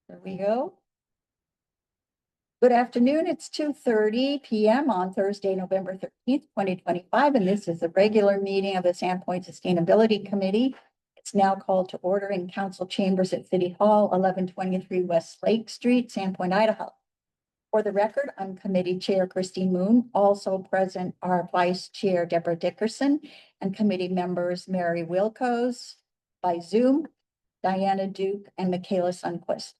There we go. Good afternoon. It's 2:30 p.m. on Thursday, November 13th, 2025, and this is the regular meeting of the Sandpoint Sustainability Committee. It's now called to order in council chambers at City Hall, 1123 West Lake Street, Sandpoint, Idaho. For the record, I'm Committee Chair Christine Moon. Also present are Vice Chair Deborah Dickerson and committee members Mary Wilco's by Zoom, Diana Duke, and Michaela Sundquist.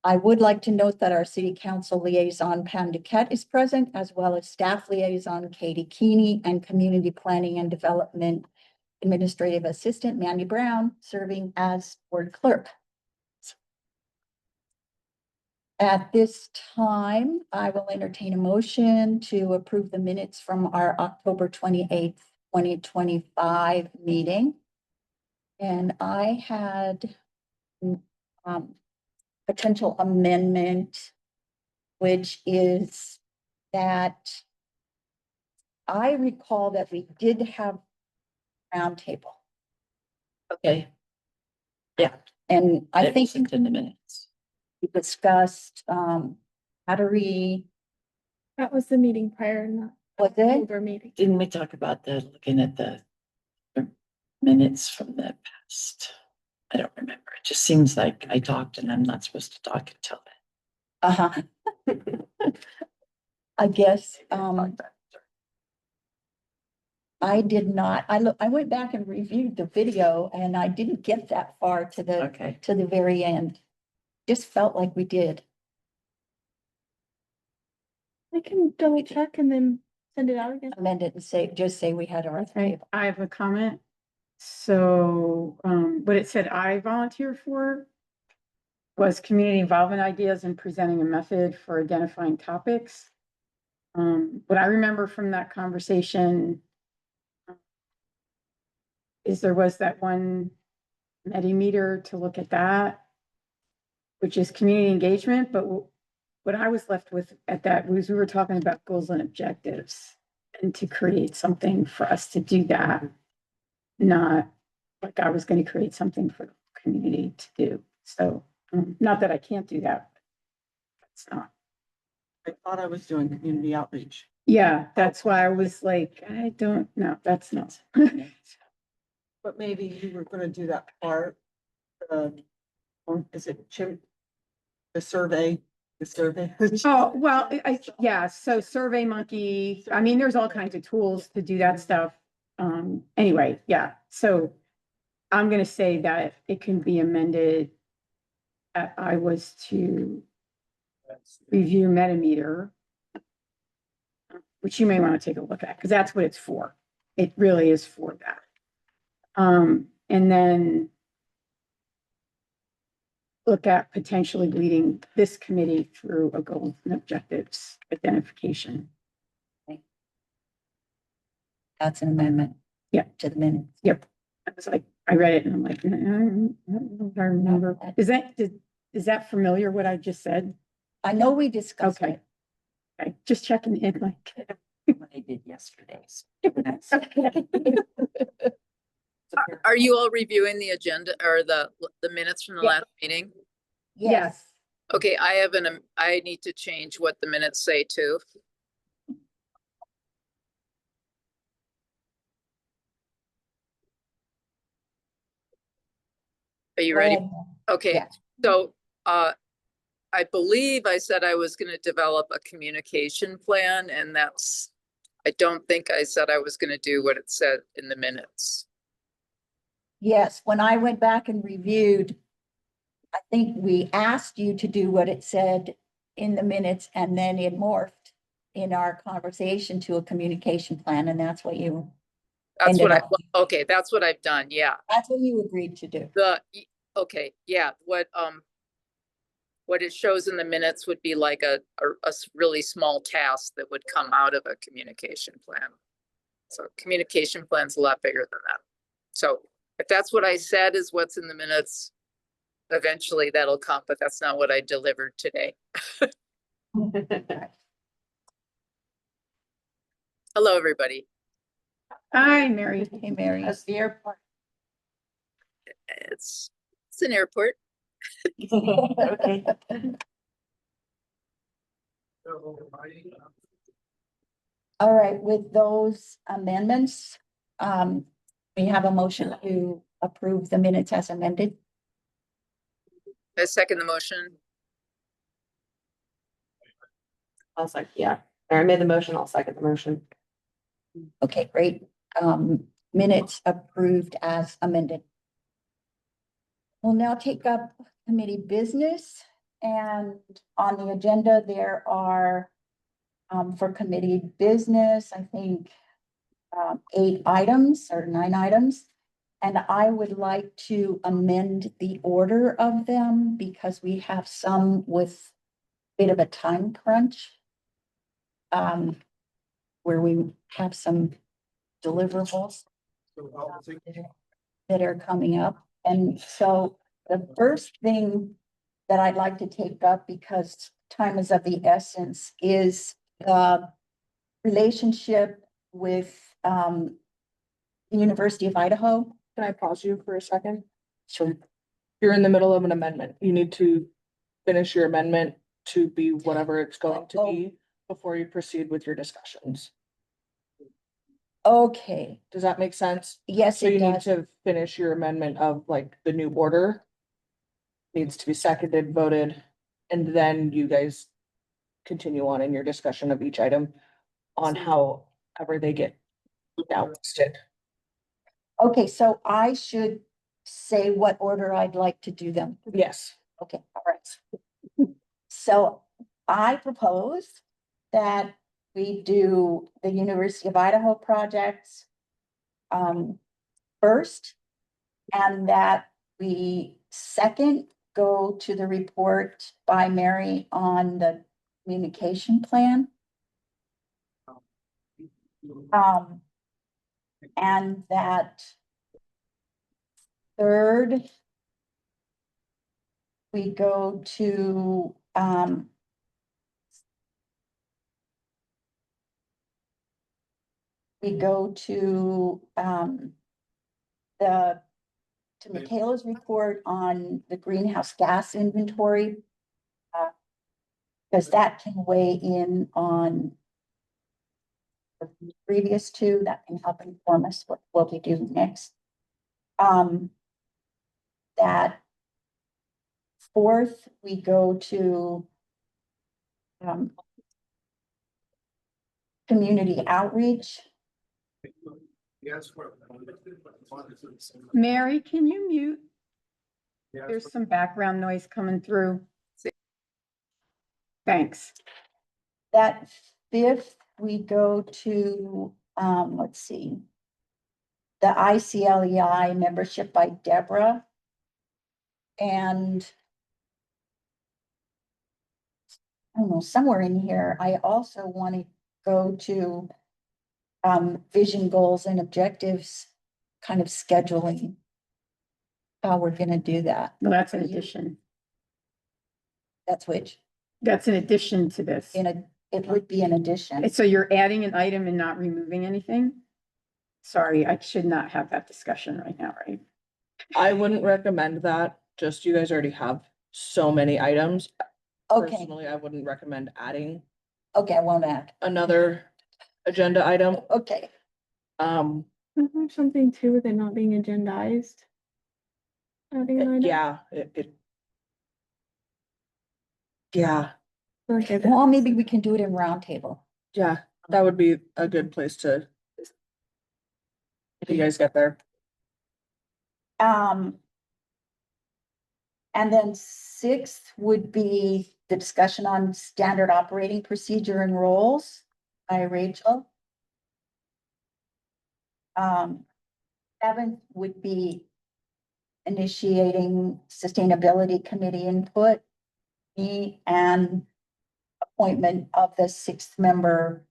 I would like to note that our City Council Liaison Pam Duquette is present, as well as Staff Liaison Katie Keeney and Community Planning and Development Administrative Assistant Mandy Brown, serving as Board Clerk. At this time, I will entertain a motion to approve the minutes from our October 28th, 2025 meeting. And I had potential amendment, which is that I recall that we did have roundtable. Okay. Yeah. And I That think wasn't in the minutes. we discussed battery. That was the meeting prior, not Was it? October meeting. Didn't we talk about the looking at the minutes from the past? I don't remember. It just seems like I talked and I'm not supposed to talk until then. I guess I did not. I went back and reviewed the video and I didn't get that far to the Okay. to the very end. Just felt like we did. I can double check and then send it out again. Amend it and just say we had our Okay, table. I have a comment. So, what it said I volunteer for was community involvement ideas and presenting a method for identifying topics. What I remember from that conversation is there was that one Metimeter to look at that, which is community engagement, but what I was left with at that was we were talking about goals and objectives and to create something for us to do that. Not like I was going to create something for the community to do. So, not that I can't do that. That's not. I thought I was doing community outreach. Yeah, that's why I was like, I don't know. That's not. But maybe you were gonna do that part. Or is it the survey? Oh, well, yeah, so Survey Monkey, I mean, there's all kinds of tools to do that stuff. Anyway, yeah, so I'm gonna say that it can be amended. I was to review Metimeter, which you may want to take a look at, because that's what it's for. It really is for that. And then look at potentially leading this committee through a goals and objectives identification. That's an amendment. Yeah. To the minutes. Yep. I was like, I read it and I'm like, I don't know if I remember. Is that familiar what I just said? I know we discussed Okay. it. Okay, just checking in like. What I did yesterday's. Are you all reviewing the agenda or the minutes from the Yeah. last meeting? Yes. Okay, I need to change what the minutes say too. Are you ready? Red. Okay, Yeah. so, I believe I said I was gonna develop a communication plan and I don't think I said I was gonna do what it said in the minutes. Yes, when I went back and reviewed, I think we asked you to do what it said in the minutes and then it morphed in our conversation to a communication plan, and that's what you, That's Ended what up- okay, that's what I've done, yeah. that's what you agreed to do. Okay, yeah, what it shows in the minutes would be like a really small task that would come out of a communication plan. So communication plan's a lot bigger than that. So if that's what I said is what's in the minutes, eventually that'll come, but that's not what I delivered today. Hello, everybody. Hi, Mary. Hey, Mary. That's the airport. It's an airport. Okay. All right, with those amendments, we have a motion to approve the minutes as amended. I second the motion. I'll second, yeah. I made the motion, I'll second the motion. Okay, great. Minutes approved as amended. We'll now take up committee business, and on the agenda, there are for committee business, I think 8 items or 9 items. And I would like to amend the order of them because we have some with a bit of a time crunch. Where we have some deliverables that are coming up. And so the first thing that I'd like to take up, because time is of the essence, is the relationship with the University of Idaho. Can I pause you for a second? Sure. You're in the middle of an amendment. You need to finish your amendment to be whatever it's going to be before you proceed with your discussions. Okay, Does that make sense? yes, So it you need does. to finish your amendment of like the new order. Needs to be seconded, voted, and then you guys continue on in your discussion of each item on however they get now listed. Okay, so I should say what order I'd like to do them. Yes. Okay, all right. So I propose that we do the University of Idaho projects first, and that we second go to the report by Mary on the communication plan. And that third, we go to to Michaela's report on the greenhouse gas inventory. Because that can weigh in on the previous two, that can help inform us what we do next. That fourth, we go to community outreach. Mary, can you mute? There's some background noise coming through. Thanks. That fifth, we go to, let's see. The ICLEI membership by Deborah. And I don't know, somewhere in here, I also want to go to vision goals and objectives, kind of scheduling. How we're gonna do that. Well, that's an addition. That's which, That's an addition to this. it would be an addition. So you're adding an item and not removing anything? Sorry, I should not have that discussion right now, right? I wouldn't recommend that. Just you guys already have so many items. Okay, Personally, I wouldn't recommend adding okay, I won't add. another agenda item. Okay, Um, Isn't there something too with it not being agendized? Adding an item? yeah, yeah, Like I- well, maybe we can do it in roundtable. yeah, that would be a good place to. If you guys get there. And then sixth would be the discussion on standard operating procedure and roles by Rachel. Seventh would be initiating sustainability committee input. Me and appointment of the 6th member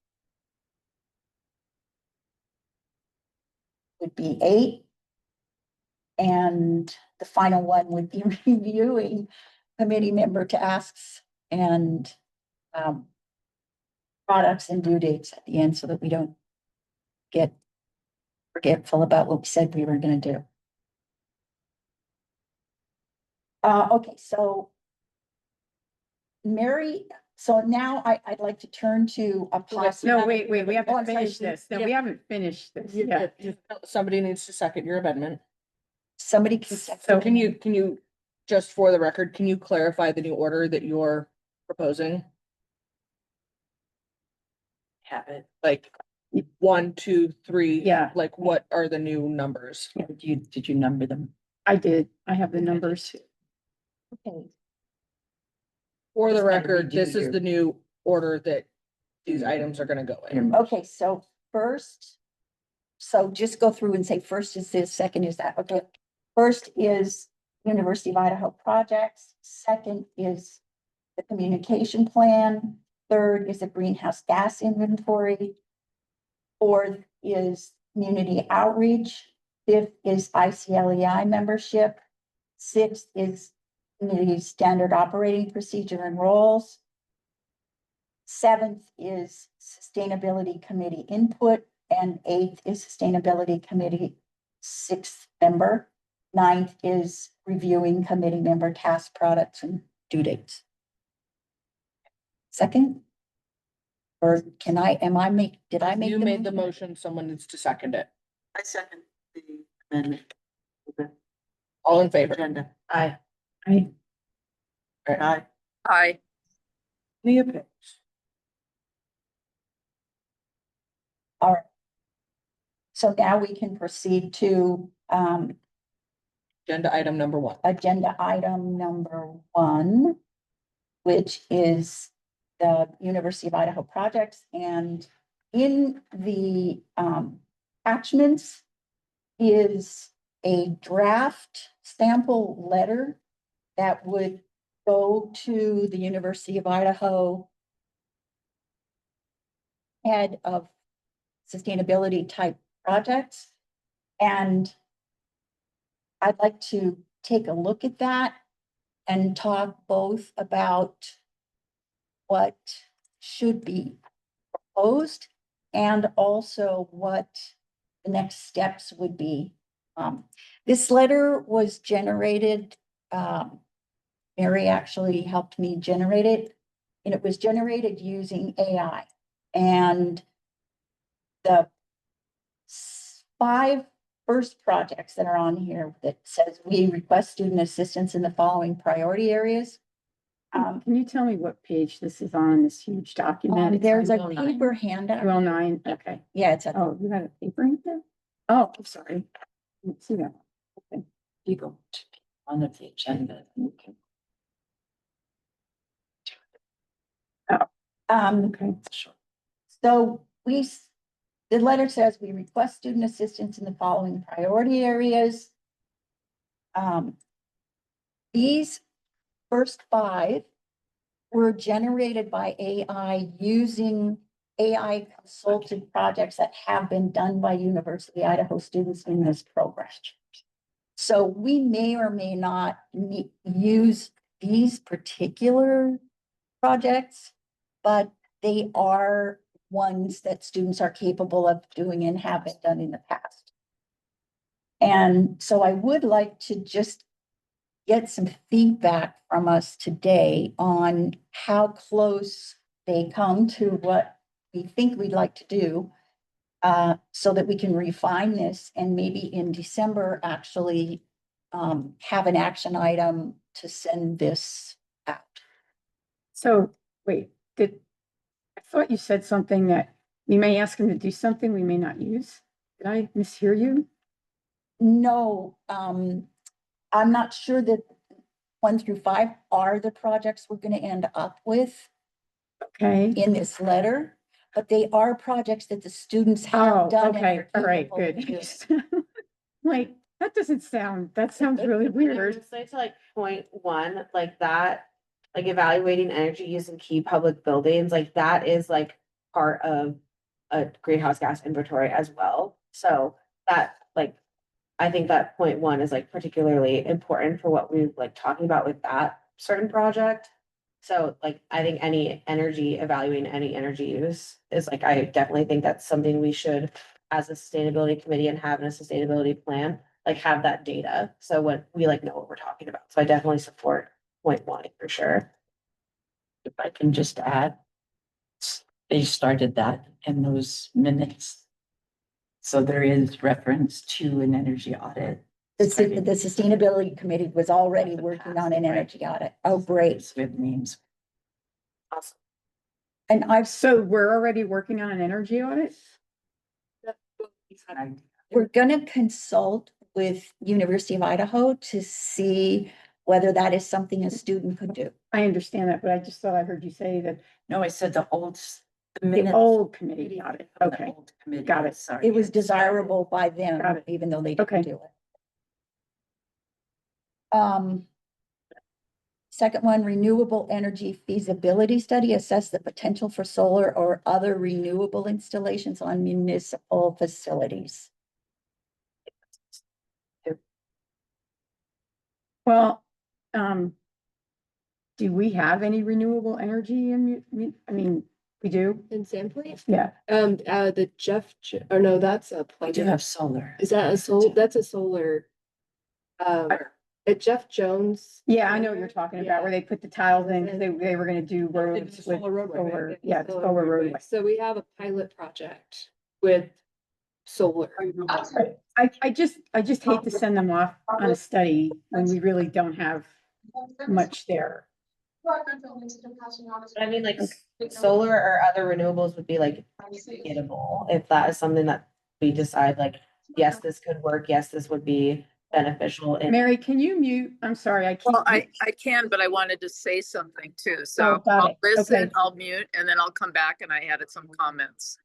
would be 8. And the final one would be reviewing committee member tasks and products and due dates at the end so that we don't get forgetful about what we said we were gonna do. Okay, so Mary, so now I'd like to turn to a possible. No, wait, we have Oh, to I'm sorry, finish this. No, we haven't finished this yet. Somebody needs to second your amendment. Somebody can. So second. can you, just for the record, can you clarify the new order that you're proposing? Have it. Like 1, 2, 3? Yeah. Like what are the new numbers? Did you number them? I did. I have the numbers. Okay, For the Just gotta record, redo this is your- the new order that these items are gonna go in. okay, so first, so just go through and say, first is this, second is that, okay? First is University of Idaho projects, second is the communication plan, third is the greenhouse gas inventory, fourth is community outreach, fifth is ICLEI membership, sixth is community standard operating procedure and roles, seventh is sustainability committee input, and eighth is sustainability committee sixth member. Ninth is reviewing committee member task products and due dates. Second? Or can I, did I make? You made the motion, someone needs to second it. I second the amendment. All in favor? Agenda. I, I, Aye. Aye. Any opposed? All right. So now we can proceed to, Agenda item number 1. agenda item number 1, which is the University of Idaho projects. And in the attachments is a draft sample letter that would go to the University of Idaho head of sustainability type projects. And I'd like to take a look at that and talk both about what should be proposed and also what the next steps would be. This letter was generated, Mary actually helped me generate it, and it was generated using AI. And the 5 first projects that are on here that says we request student assistance in the following priority areas. can you tell me what page this is on, this huge document? It's There's a on paper handout. 1209, okay. Yeah, it's a, Oh, you had a paper in there? Oh, I'm sorry. Didn't see that. Okay. you go to one of the agenda. You can Okay. sure. so the letter says we request student assistance in the following priority areas. These first 5 were generated by AI using AI consulted projects that have been done by University of Idaho students in this program. So we may or may not use these particular projects, but they are ones that students are capable of doing and have been done in the past. And so I would like to just get some feedback from us today on how close they come to what we think we'd like to do, so that we can refine this and maybe in December actually have an action item to send this out. So, wait, I thought you said something that we may ask him to do something we may not use. Did I mishear you? No, I'm not sure that 1 through 5 are the projects we're gonna end up with Okay. in this letter, but they are projects that the students Oh, have done. and okay, are all right, capable of good. doing. Like, that sounds really weird. Honestly, to like point 1, like that, like evaluating energy use in key public buildings, like that is like part of a greenhouse gas inventory as well. So that, like, I think that point 1 is like particularly important for what we're like talking about with that certain project. So like, I think evaluating any energy use is like, I definitely think that's something we should, as a sustainability committee and have in a sustainability plan. like have that data. So when we like know what we're talking about. So I definitely support point one for sure. If I can just add, they started that in those minutes. So there is reference to an energy audit. The starting sustainability committee was already the working past, on an right. energy audit. Oh, great. With names. Awesome. And I've, So we're already working on an energy audit? we're gonna consult with University of Idaho to see whether that is something a student could do. I understand that, but I just thought I heard you say that No, I said the the minutes old committee audit. of the Okay, old committee. got it. Sorry. It was had started. desirable by Got them, it. even though they Okay. didn't do it. Second one, renewable energy feasibility study, assess the potential for solar or other renewable installations on municipal facilities. Well, do we have any renewable energy in, I mean, we do? In Sandpoint? Yeah, The or no, that's a We do plug-in. have solar. Is that that's a solar. At Jeff Jones. yeah, I know what you're talking about, where they put the tiles in, because they were gonna do Into roads the with solar roadway, right? solar, Yeah, yeah, solar solar roadway. roadway. So we have a pilot project with solar. I just hate to send them off on a study when we really don't have much there. I mean, like solar or other renewables would be like gettable if that is something that we decide like, yes, this could work. Yes, this would be beneficial. And Mary, can you mute? I'm sorry, I Well, can't. I can, but I wanted to say something too. Oh, So got I'll it. listen, Okay. I'll mute, and then I'll come back and I added some comments.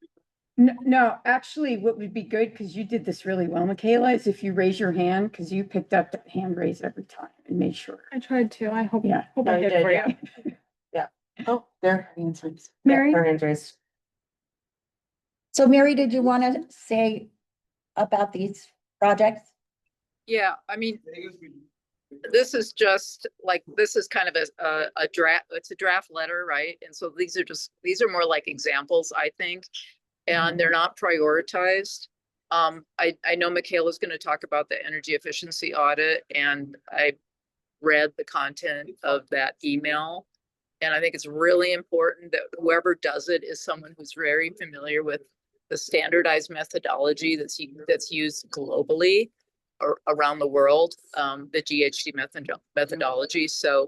No, actually, what would be good, because you did this really well, Michaela, is if you raise your hand, because you picked up the hand raise every time and made sure. I tried to, I hope, Yeah. hope No, I you did for did, you. Oh, there, answers. Mary? our hands raised. So Mary, did you want to say about these projects? Yeah, I mean, this is just like, this is kind of a draft, it's a draft letter, right? And so these are more like examples, I think, and they're not prioritized. I know Michaela's going to talk about the energy efficiency audit, and I read the content of that email. And I think it's really important that whoever does it is someone who's very familiar with the standardized methodology that's used globally or around the world, the GHG methodology. So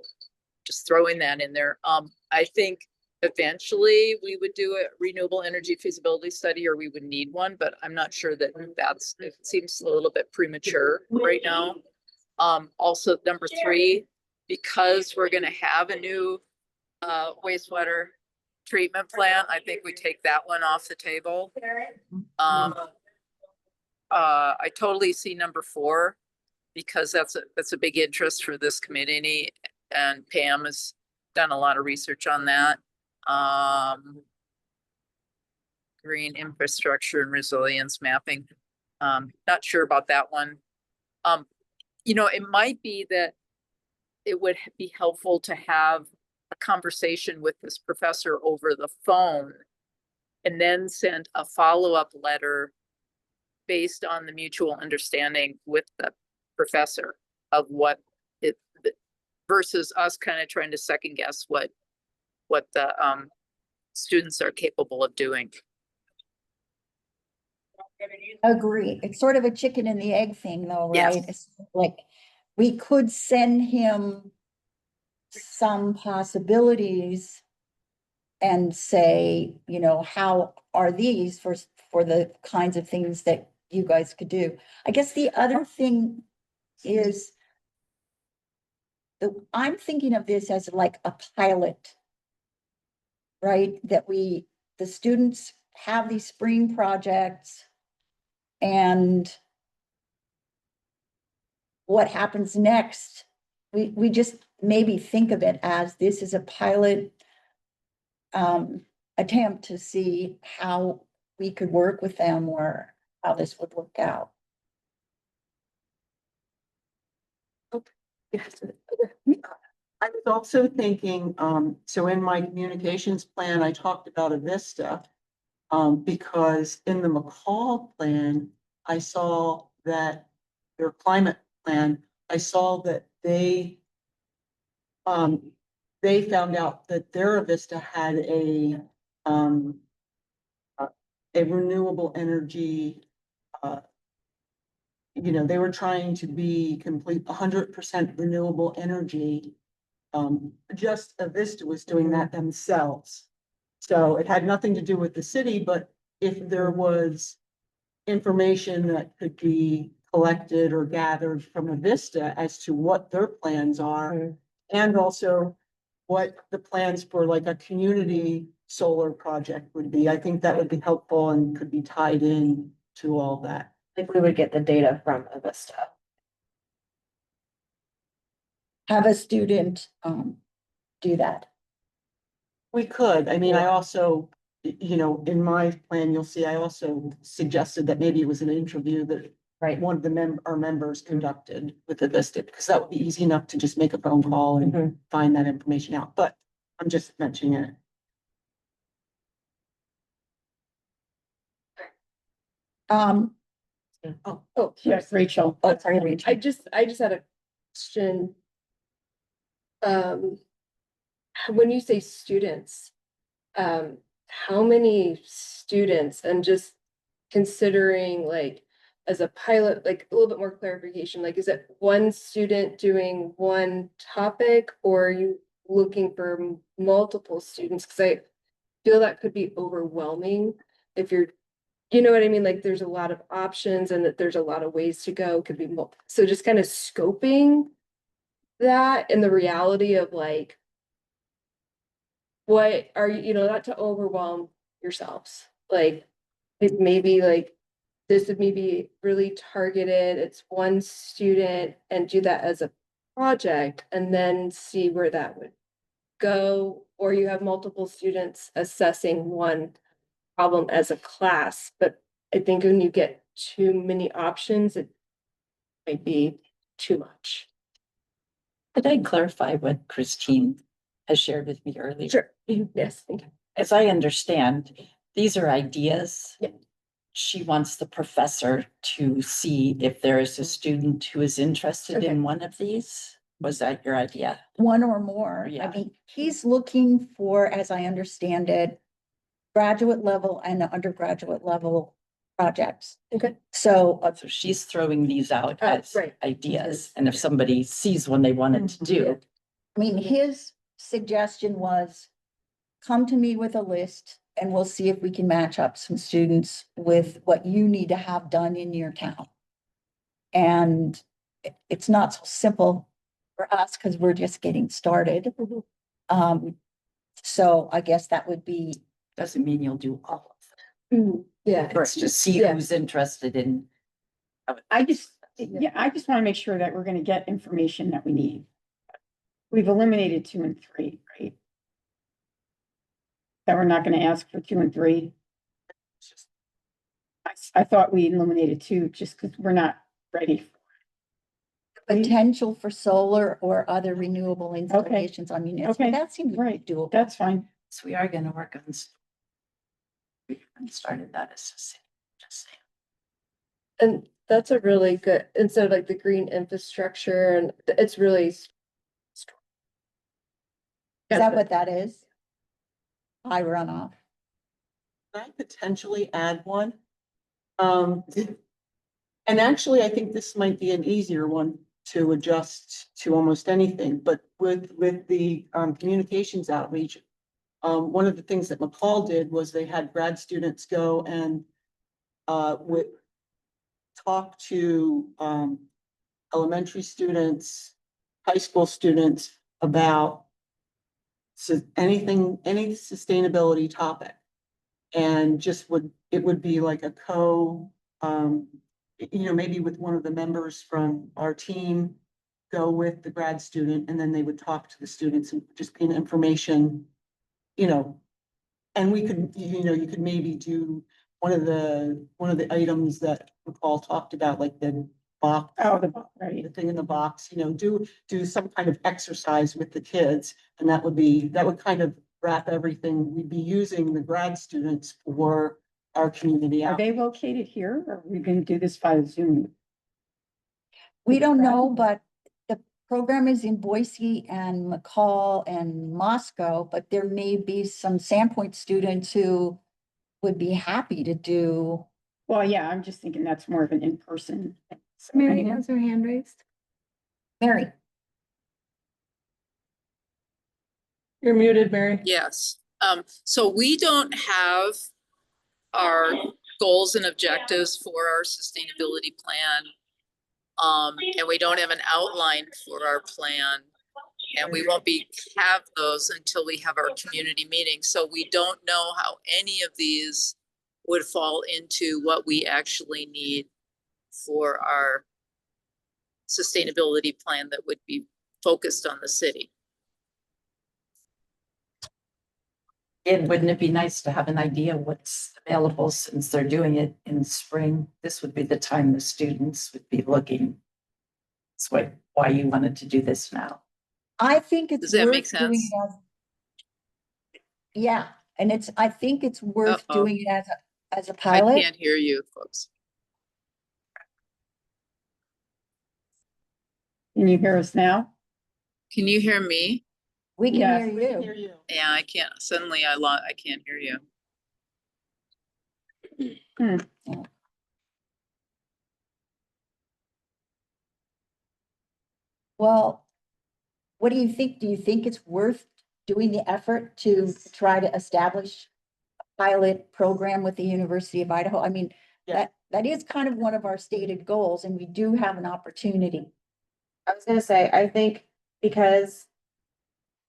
just throwing that in there. I think eventually we would do a renewable energy feasibility study, or we would need one, but I'm not sure that it seems a little bit premature right now. Also, number 3, because we're going to have a new wastewater treatment plan, I think we take that one off the table. I totally see number 4, because that's a big interest for this community, and Pam has done a lot of research on that. Green infrastructure and resilience mapping. Not sure about that one. It might be that it would be helpful to have a conversation with this professor over the phone and then send a follow-up letter based on the mutual understanding with the professor of what it versus us kind of trying to second guess what the students are capable of doing. Agree. It's sort of a chicken and the egg thing though, Yes. right? It's like, we could send him some possibilities and say, how are these for the kinds of things that you guys could do? I guess the other thing is I'm thinking of this as like a pilot, right? That the students have these spring projects, and what happens next, we just maybe think of it as this is a pilot attempt to see how we could work with them or how this would work out. I was also thinking, so in my communications plan, I talked about a Vista. Because in the McCall plan, I saw that their climate plan, I saw that they found out that their Vista had um, a renewable energy, they were trying to be complete 100% renewable energy. Just Avista was doing that themselves. So it had nothing to do with the city, but if there was information that could be collected or gathered from Avista as to what their plans are, and also what the plans for like a community solar project would be, I think that would be helpful and could be tied in to all that. Like we would get the data from Avista. Have a student, do that. We could, I mean, I also, in my plan, you'll see, I also suggested that maybe it was an interview that Right. one of our members conducted with the Vista, because that would be easy enough to just make a phone call and Mhm. find that information out, but I'm just mentioning it. Um, Oh, Yes, Rachel. oh, sorry, Rachel. I just had a question. Um, when you say students, how many students, and just considering like as a pilot, like a little bit more clarification, like is it one student doing one topic, or are you looking for multiple students? Cause I feel that could be overwhelming if you're, you know what I mean? Like there's a lot of options and that there's a lot of ways to go, could be so just kind of scoping that and the reality of like, what are you, not to overwhelm yourselves, like, it may be like, this would maybe really targeted, it's one student and do that as a project and then see where that would go, or you have multiple students assessing one problem as a class, but I think when you get too many options, it might be too much. Could I clarify what Christine has shared with me earlier? Sure, yes, thank you. As I understand, these are ideas. Yeah. She wants the professor to see if there is a student who is interested Okay. in one of these. Was that your idea? One or more. I Yeah. mean, he's looking for, as I understand it, graduate level and undergraduate level projects. Okay. So, So she's throwing these out as Right. ideas, and if somebody sees one they wanted to do, I mean, his suggestion was come to me with a list and we'll see if we can match up some students with what you need to have done in your town. And it's not so simple for us because we're just getting started. Mhm. So I guess that would be, doesn't mean you'll do all of Yeah. them. It's just see Yeah. who's interested in. I just want to make sure that we're gonna get information that we need. We've eliminated 2 and 3, right? That we're not gonna ask for 2 and 3. I thought we eliminated 2 just because we're not ready. potential for solar or other renewable installations on municipal. Okay. That seems Right. doable. That's fine. So we are gonna work on. We haven't started that as a city, just saying. And that's a really good, instead of like the green infrastructure, and it's really. Is that what that is? High runoff. Can I potentially add one? And actually, I think this might be an easier one to adjust to almost anything, but with the communications outreach. One of the things that McCall did was they had grad students go and talk to elementary students, high school students about any sustainability topic. And it would be like a maybe with one of the members from our team, go with the grad student, and then they would talk to the students and just be an information, and we could, you could maybe do one of the items that McCall talked about, like the box. Oh, right. The thing in the box, do some kind of exercise with the kids, and that would kind of wrap everything. We'd be using the grad students for our community Are out. they located here or are we gonna do this via Zoom? We don't know, but the program is in Boise and McCall and Moscow, but there may be some Sandpoint students who would be happy to do. Well, yeah, I'm just thinking that's more of an in-person. So, Mary anyway. has her hand raised. Mary, You're muted, Mary. Yes, so we don't have our goals and objectives for our sustainability plan. And we don't have an outline for our plan. And we won't have those until we have our community meeting. So we don't know how any of these would fall into what we actually need for our sustainability plan that would be focused on the city. And wouldn't it be nice to have an idea what's available since they're doing it in spring? This would be the time the students would be looking. That's why you wanted to do this now. I think it's Does that make worth doing sense? it as. Yeah, and I think it's worth Uh-oh. doing it as a I pilot. can't hear you, folks. Can you hear us now? Can you hear me? We can Yes, hear We can you. hear you. Yeah, I can't. Suddenly I can't hear you. Well, what do you think? Do you think it's worth doing the effort to try to establish a pilot program with the University of Idaho? I mean, Yeah. that is kind of one of our stated goals, and we do have an opportunity. I was gonna say, I think because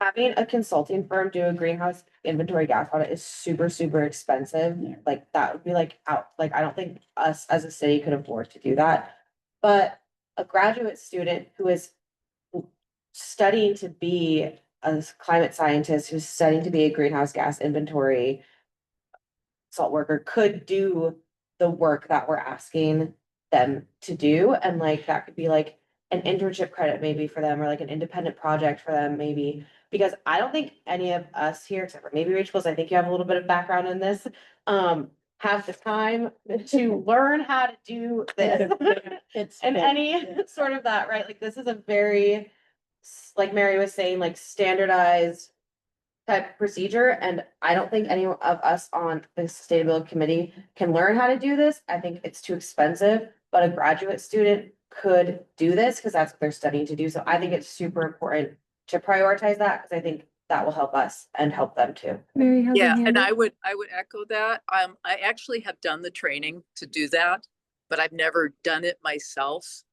having a consulting firm do a greenhouse inventory gas audit is super, super expensive. Like that would be like like, I don't think us as a city could afford to do that. But a graduate student who is studying to be a climate scientist, who's studying to be a greenhouse gas inventory salt worker could do the work that we're asking them to do. And like, that could be like an internship credit maybe for them, or like an independent project for them, maybe. Because I don't think any of us here, except for maybe Rachel, 'cause I think you have a little bit of background in this, have the time to learn how to do this. It's. And any yeah. sort of that, right? Like, this is a very, like Mary was saying, like standardized type procedure, and I don't think any of us on the sustainability committee can learn how to do this. I think it's too expensive, but a graduate student could do this because that's what they're studying to do. So I think it's super important to prioritize that, because I think that will help us and help them too. Mary has her Yeah, hand and up. I would echo that. I actually have done the training to do that, but I've never done it myself.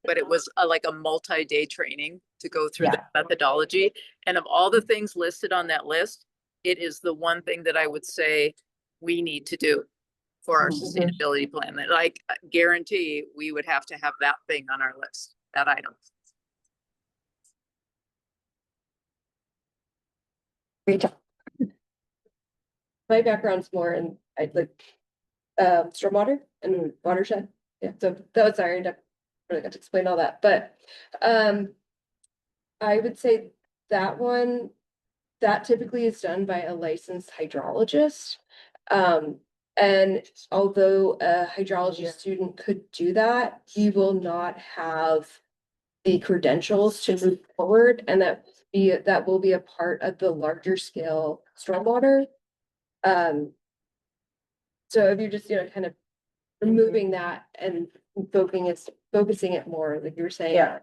But it was like a multi-day training to go through the methodology. And of all the things listed on that list, it is the one thing that I would say we need to do for our sustainability plan. That I guarantee we would have to have that thing on our list, that item. Rachel, My background's more in, I like, stormwater and watershed. Yeah, so that was, sorry, I never really got to explain all that, but, I would say that one, that typically is done by a licensed hydrologist. And although a hydrology student could do that, he will not have the credentials to move forward, and that will be a part of the larger scale stormwater. So if you're just, kind of removing that and focusing it more, like you were saying. Yeah.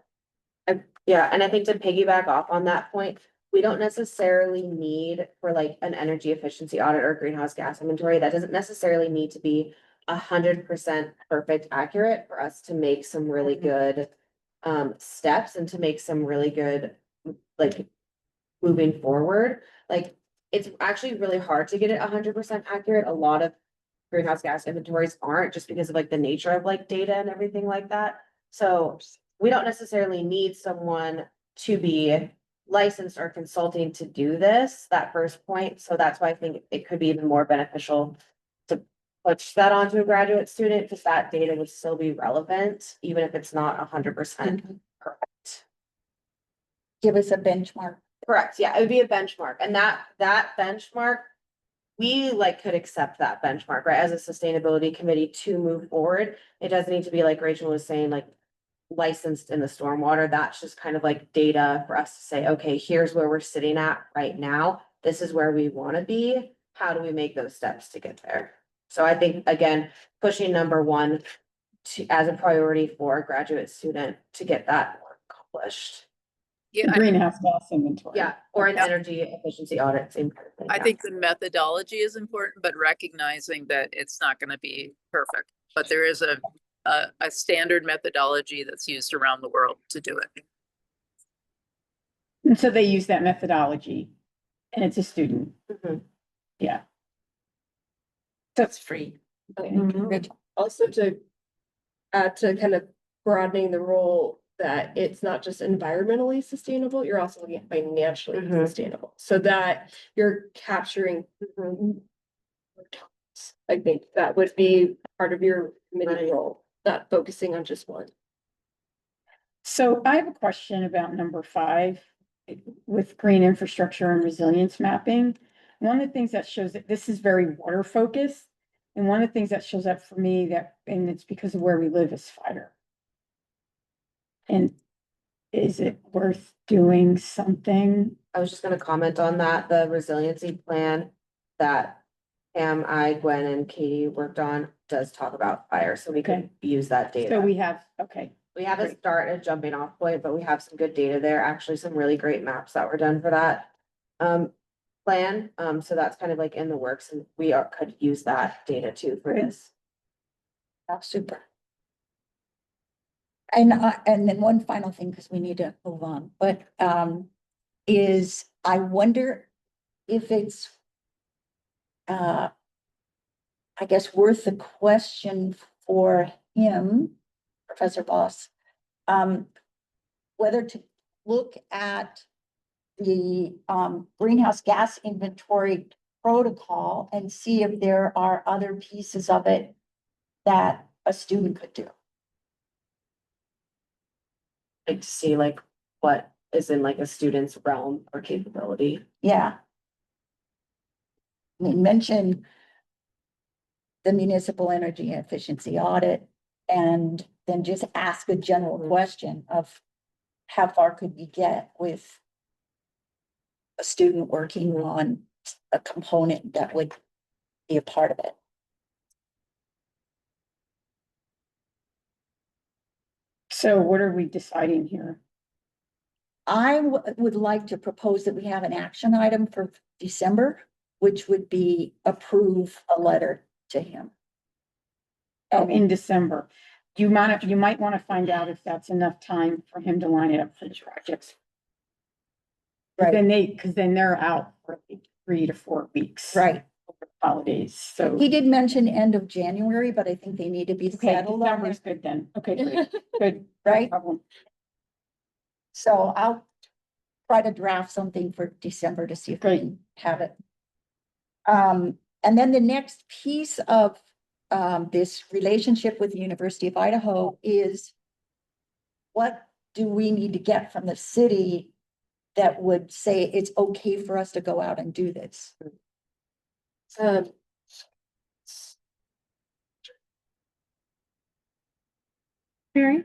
Yeah, and I think to piggyback off on that point, we don't necessarily need for like an energy efficiency audit or greenhouse gas inventory, that doesn't necessarily need to be 100% perfect accurate for us to make some really good steps and to make some really good, like, moving forward. Like, it's actually really hard to get it 100% accurate. A lot of greenhouse gas inventories aren't, just because of like the nature of like data and everything like that. So we don't necessarily need someone to be licensed or consulting to do this, that first point. So that's why I think it could be even more beneficial to push that onto a graduate student, because that data would still be relevant, even if it's not 100% correct. give us a benchmark. Correct, yeah, it would be a benchmark, and that benchmark, we like could accept that benchmark, right, as a sustainability committee to move forward. It doesn't need to be like Rachel was saying, like licensed in the stormwater. That's just kind of like data for us to say, okay, here's where we're sitting at right now. This is where we want to be. How do we make those steps to get there? So I think, again, pushing number one to, as a priority for a graduate student to get that accomplished. Yeah, The greenhouse gas inventory. Yeah, or an Yeah. energy efficiency audit, same kind of thing. I yeah. think the methodology is important, but recognizing that it's not gonna be perfect. But there is a standard methodology that's used around the world to do it. And so they use that methodology and it's a student. Mhm. Yeah. That's free. Rachel? Also to add to kind of broadening the role that it's not just environmentally sustainable, you're also looking at financially Mhm. sustainable, so that you're capturing. I think that would be part of your committee Right. role, not focusing on just one. So I have a question about number 5 with green infrastructure and resilience mapping. One of the things that shows that this is very water focused. And one of the things that shows up for me that, and it's because of where we live, is fire. And is it worth doing something? I was just gonna comment on that, the resiliency plan that Pam, Gwen and Katie worked on does talk about fire, so we Okay. can use that So data. we have, okay, We have a great. start and jumping off point, but we have some good data there, actually some really great maps that were done for that. Plan, so that's kind of like in the works and could use that data too for Great. this. Oh, super. And then one final thing, because we need to move on, but, is I wonder if it's, I guess worth the question for him, Professor Boss, whether to look at the, greenhouse gas inventory protocol and see if there are other pieces of it that a student could do. Like to see like what is in like a student's realm or capability. Yeah. I mean, mention the municipal energy efficiency audit and then just ask a general question of how far could we get with a student working on a component that would be a part of it. So what are we deciding here? I would like to propose that we have an action item for December, which would be approve a letter to him. Oh, in December. You might want to find out if that's enough time for him to line it up for the projects. Right. Because then they're out for 3 to 4 weeks. Right. Over the holidays, so. He did mention end of January, but I think they need to be Okay, settled on December's this, good then. Okay, great, good. right? No problem. So I'll try to draft something for December to see if we Great. can have it. And then the next piece of this relationship with the University of Idaho is what do we need to get from the city that would say it's okay for us to go out and do this? Um, Mary?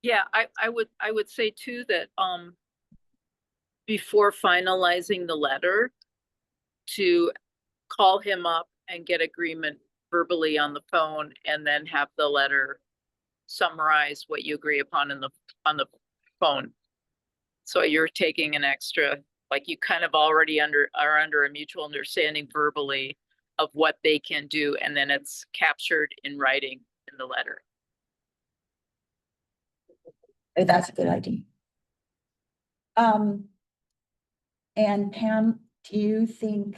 Yeah, I would say too that, before finalizing the letter, to call him up and get agreement verbally on the phone and then have the letter summarize what you agree upon on the phone. So you're taking an extra, like you kind of already are under a mutual understanding verbally of what they can do, and then it's captured in writing in the letter. That's a good idea. And Pam, do you think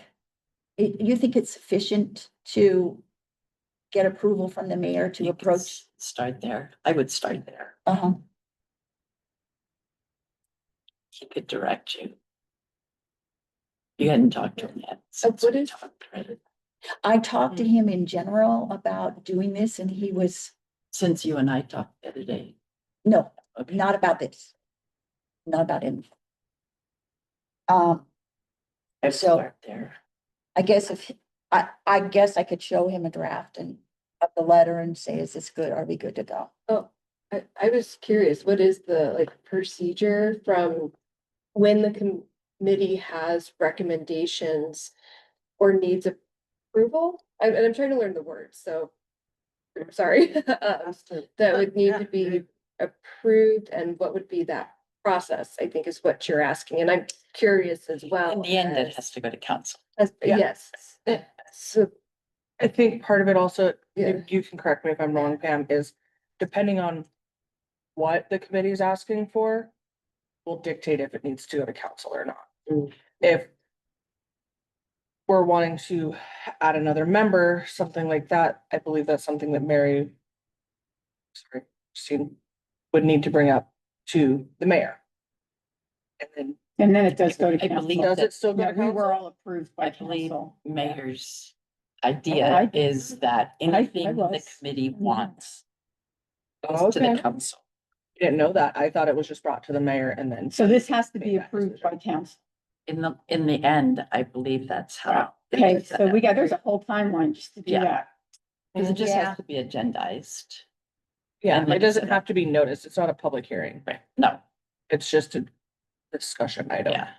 it's sufficient to get approval from the mayor to You could approach? Start there. I would start there. Uh-huh. He could direct you. You hadn't talked to him yet. since what we is- talked, right? I talked to him in general about doing this and he was, Since you and I talked the other day. no, Okay. not about this. Not about him. I'd so- start there. I guess I guess I could show him a draft and of the letter and say, is this good? Are we good to go? oh, I was curious, what is the like procedure from when the committee has recommendations or needs approval? And I'm trying to learn the words, so I'm sorry. That would need to be approved, and what would be that process, I think is what you're asking, and I'm curious as well. In the end, it as- has to go to council. Yeah. Yes, so, I think part of it also, Yeah. you can correct me if I'm wrong, Pam, is depending on what the committee is asking for, will dictate if it needs to go to council or not. Mm. If we're wanting to add another member, something like that, I believe that's something that Christine would need to bring up to the mayor. And then it does go to I believe council. does it still go Yeah, to we were council? all approved I by believe council. mayor's I- idea is that anything the was. committee Yeah. wants goes to the Okay. council. Didn't know that. I thought it was just brought to the mayor and then. So this has to be Make that approved by decision. council. In the end, I believe that's how. it Okay, is set so we up. got, there's a whole timeline just to do Yeah. that. Cause it just Yeah. has to be agendized. Yeah, And like it I doesn't said, have to be noticed. It's not a public hearing. Right, no, It's just a discussion item. yeah,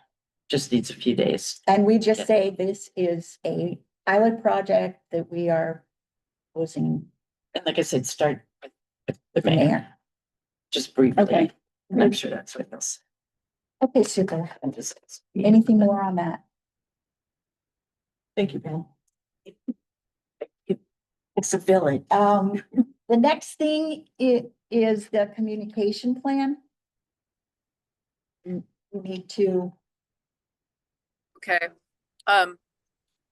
just needs a few days. And we just say this is a pilot project that we are proposing And like I said, start with the the mayor, mayor. just briefly. Okay. And I'm sure that's what they'll say. Okay, super. And just- Anything more on that? Thank you, Pam. It's a village. The next thing is the communication plan. We need to, Okay.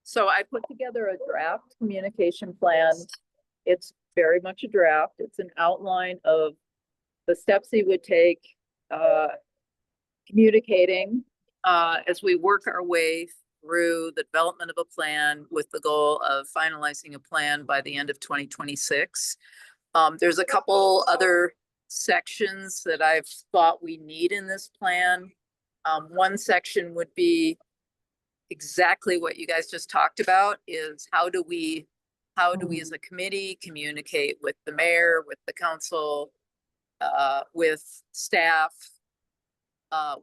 So I put together a draft communication plan. It's very much a draft. It's an outline of the steps he would take, communicating, as we work our way through the development of a plan with the goal of finalizing a plan by the end of 2026. There's a couple other sections that I've thought we need in this plan. One section would be exactly what you guys just talked about, is how do we as a committee communicate with the mayor, with the council, with staff,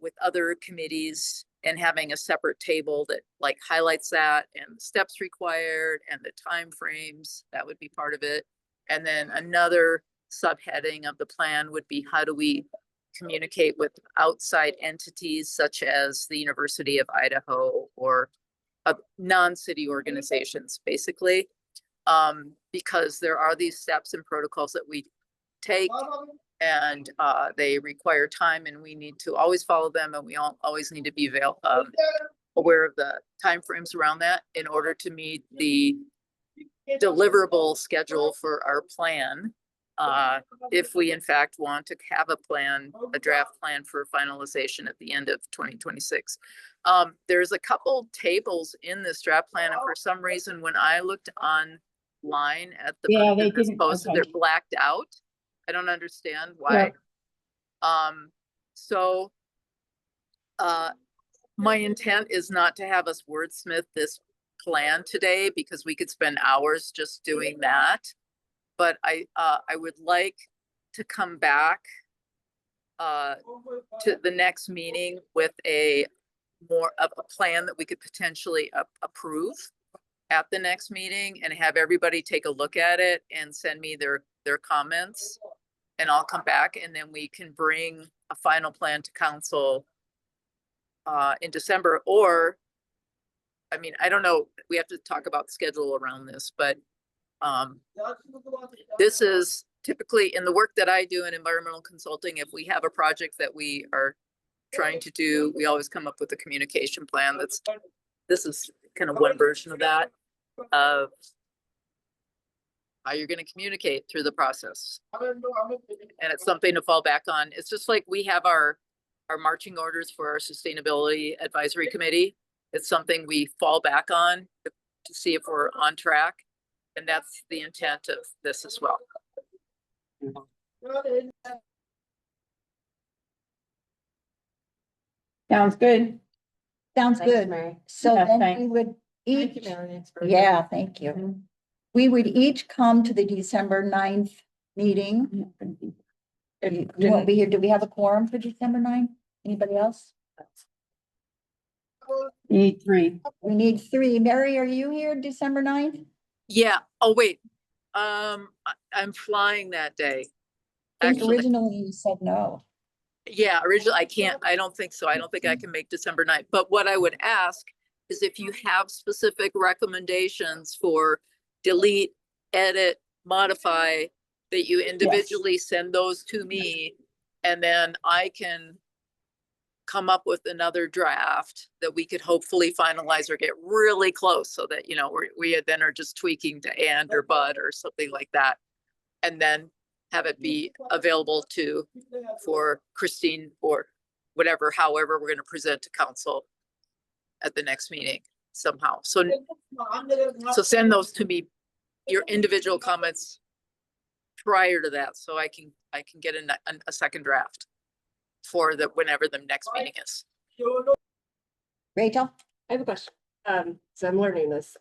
with other committees, and having a separate table that like highlights that and the steps required and the timeframes, that would be part of it. And then another subheading of the plan would be, how do we communicate with outside entities such as the University of Idaho or non-city organizations, basically. Because there are these steps and protocols that we take, and they require time, and we need to always follow them, and we always need to be aware of the timeframes around that in order to meet the deliverable schedule for our plan. If we in fact want to have a draft plan for finalization at the end of 2026. There's a couple tables in this draft plan, and for some reason, when I looked online at the Yeah, version they that's didn't- posted, okay. they're blacked out. I don't understand why. So my intent is not to have us wordsmith this plan today, because we could spend hours just doing that. But I would like to come back to the next meeting with more of a plan that we could potentially approve at the next meeting, and have everybody take a look at it and send me their comments. And I'll come back, and then we can bring a final plan to council in December. Or, I mean, I don't know, we have to talk about schedule around this, but this is typically in the work that I do in environmental consulting. If we have a project that we are trying to do, we always come up with a communication plan. This is kind of one version of that, of how you're going to communicate through the process. And it's something to fall back on. It's just like we have our marching orders for our sustainability advisory committee. It's something we fall back on to see if we're on track. And that's the intent of this as well. Sounds good. sounds Thanks, good. Mary. So Yeah, then we thanks. would Thank you, each, Melanie. It's yeah, thank you. Mhm. We would each come to the December 9th meeting It You won't didn't, be here. Do we have a quorum for December 9th? Anybody else? You need three. We need 3. Mary, are you here December 9th? Yeah, oh, wait. I'm flying that day. I think Actually, originally you said no. yeah, originally, I don't think so. I don't think I can make December 9th. But what I would ask is if you have specific recommendations for delete, edit, modify, that you individually send those to me, and then I can come up with another draft that we could hopefully finalize or get really close so that, we then are just tweaking to and or but or something like that. And then have it be available for Christine or whatever, however we're gonna present to council at the next meeting somehow. So send those to me, your individual comments prior to that, so I can get a second draft for whenever the next meeting is. Rachel? I have a question. So I'm learning this.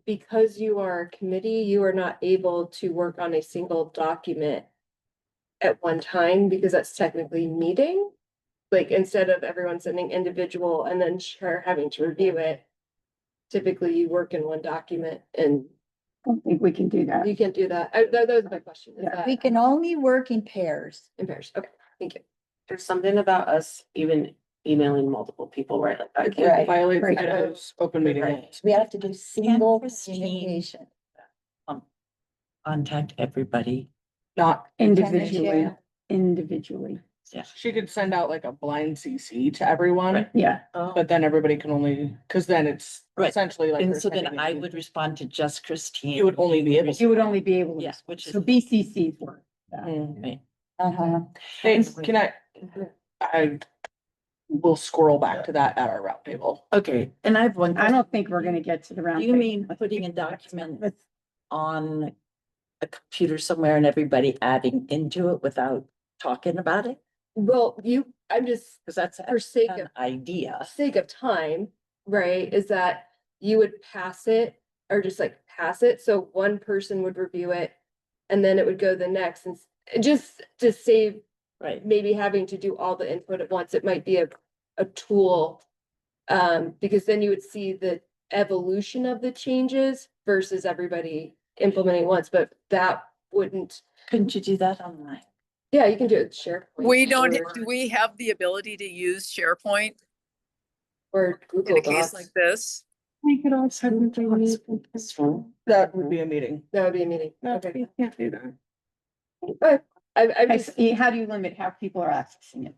Because you are a committee, you are not able to work on a single document at one time because that's technically meeting. Like instead of everyone sending individual and then having to review it, typically you work in one document and I don't think we can do that. you can't do that. That was my question. Is that We can only work in pairs. in pairs? Okay, thank you. There's something about us even emailing multiple people, right? Like that. Right. violate Right. Idaho's open meeting Right. laws. We have to do single Christine- communication. Contact everybody. Not, Individually, individually. she could send out like a blind CC to everyone, Right. Yeah, but then everybody can only, cause then it's Right. essentially like. And they're so then sending I it. would respond to just Christine. You would only be able to. you would only be able to. Yeah, which is. So BCC's work. Mm. Right. Uh-huh. Hey, can I will scroll back to that at our round table. Okay, and I have one. I don't think we're gonna get to the round. Do you table. mean putting a document on a computer somewhere and everybody adding into it without talking about it? Well, I'm just Because that's for sake of an idea. sake of time, right, is that you would pass it or just like pass it. So one person would review it and then it would go the next and just to save Right. maybe having to do all the input at once. It might be a tool. Because then you would see the evolution of the changes versus everybody implementing once, but that wouldn't, Couldn't you do that online? yeah, you can do it SharePoint. We don't, or- do we have the ability to use SharePoint Or in Google a case Docs. like this? We could also. That would be a meeting. That would be a meeting. No, Okay. you can't do that. I'm just, How do you limit how people are accessing it?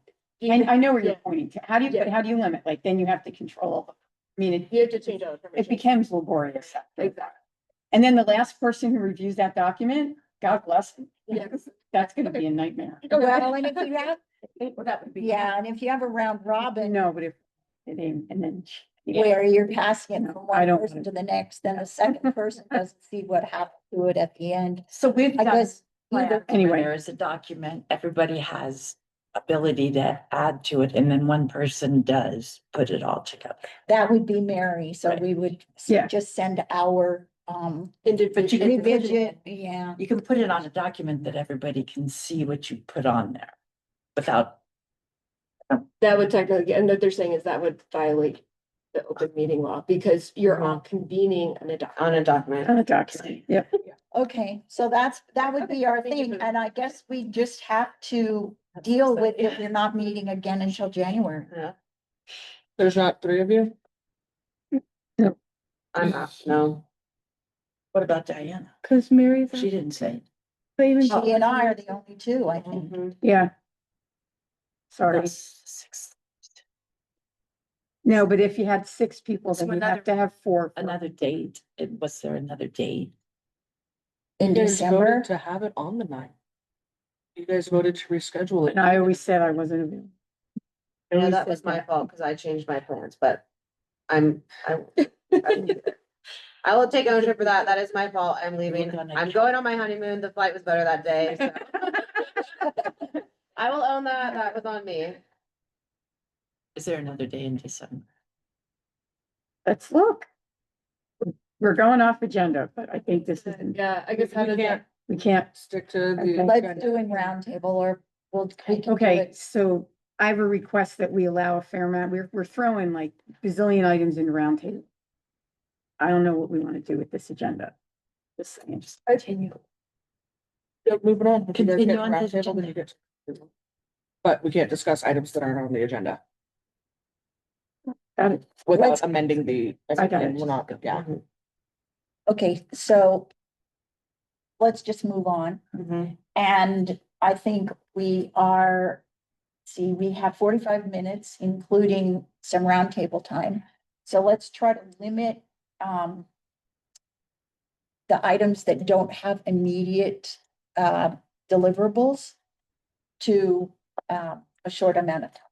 I know where you're Yeah. pointing to. How do you, Yeah. but how do you limit? Like, then you have to control. I mean, you have to change all the it permissions. becomes laborious. Exactly. And then the last person who reviews that document, God bless them. Yes. That's gonna be a nightmare. Well, and if you have, Well, that would be. yeah, and if you have a round robin No, but if, and then. yeah. where you're passing it from I one don't person wanna- to the next, then the second person doesn't see what happened to it at the end. So we've I got guess either, Anyway. there is a document, everybody has ability to add to it, and then one person does put it all together. that would be Mary, so Right. we would Yeah. just send our, But you can put revision, it, yeah. you can put it on a document that everybody can see what you put on there without. That would technically, and what they're saying is that would violate the open meeting law because you're all convening on a document. On a document, yep. Okay, so that would be our Thank you thing, for that. and I guess we just have to deal with it. We're not meeting again until January. There's not 3 of you? I'm not, no. What about Diana? Cause Mary's. She didn't say. She and I are the only two, I think. Mhm. Yeah. Sorry. That's six. No, but if you had 6 people, So then you another- have to have 4. Another date, was there another date? In You guys December, voted to have it on the 9th. You guys voted to reschedule it. And I always said I wasn't available. I Yeah, always that said was my fault because I changed my plans, but I will take ownership for that. That is my fault. I'm leaving. I'm going on my honeymoon. The flight was better that day. so. I will own that. That was on me. Is there another day in December? Let's look. We're going off agenda, but I think this is. Yeah, I guess how We does that, We can't, Stick to Okay. the. Let's agenda. do in roundtable or we can do okay, it. so I have a request that we allow a fair amount, we're throwing like bazillion items in roundtable. I don't know what we want to do with this agenda. Just saying. Continue. Yeah, moving on. If you guys Continue get on the roundtable, then agenda. you get. But we can't discuss items that aren't on the agenda Got it. without Let's- amending the. I got it. We're not, yeah. Okay, so let's just move on. Mhm. And I think we are, see, we have 45 minutes, including some roundtable time. So let's try to limit the items that don't have immediate deliverables to a short amount of time.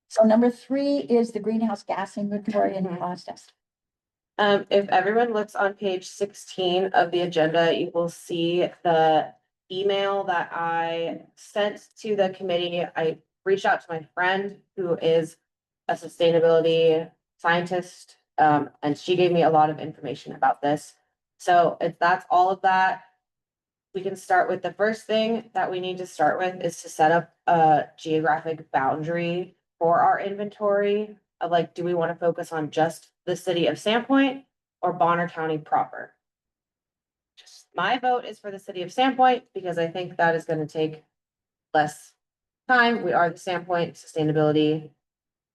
So number 3 is the greenhouse gas inventory and Mhm. cost estimate. If everyone looks on page 16 of the agenda, you will see the email that I sent to the committee. I reached out to my friend who is a sustainability scientist, and she gave me a lot of information about this. So if that's all of that, we can start with the first thing that we need to start with is to set up a geographic boundary for our inventory of like, do we want to focus on just the city of Sandpoint or Bonner County proper? Just my vote is for the city of Sandpoint because I think that is going to take less time. We are the Sandpoint Sustainability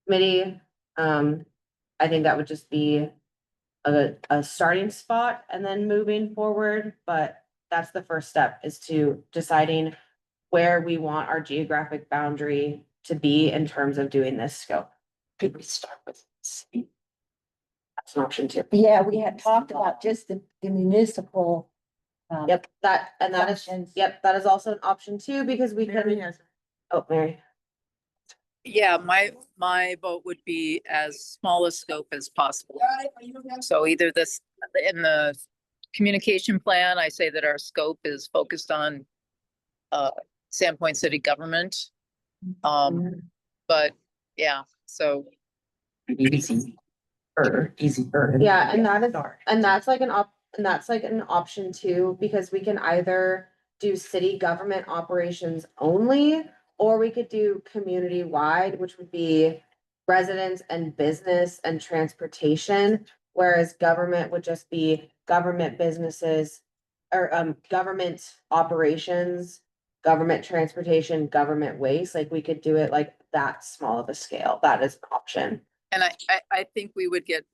Committee. I think that would just be a starting spot and then moving forward, but that's the first step is to deciding where we want our geographic boundary to be in terms of doing this scope. Could we start with C? That's an option too. Yeah, we had talked about just the municipal. Yep, that is, Functions. yep, that is also an option too, because we Mary can, has- oh, Mary. Yeah, my vote would be as small a scope as possible. So either this, in the communication plan, I say that our scope is focused on Sandpoint city government. But yeah, so Easy. Easier. Yeah, and that is, and that's like and that's like an option too, because we can either do city government operations only, or we could do community wide, which would be residents and business and transportation, whereas government would just be government businesses or government operations, government transportation, government waste, like we could do it like that small of a scale. That is an option. and I think we would get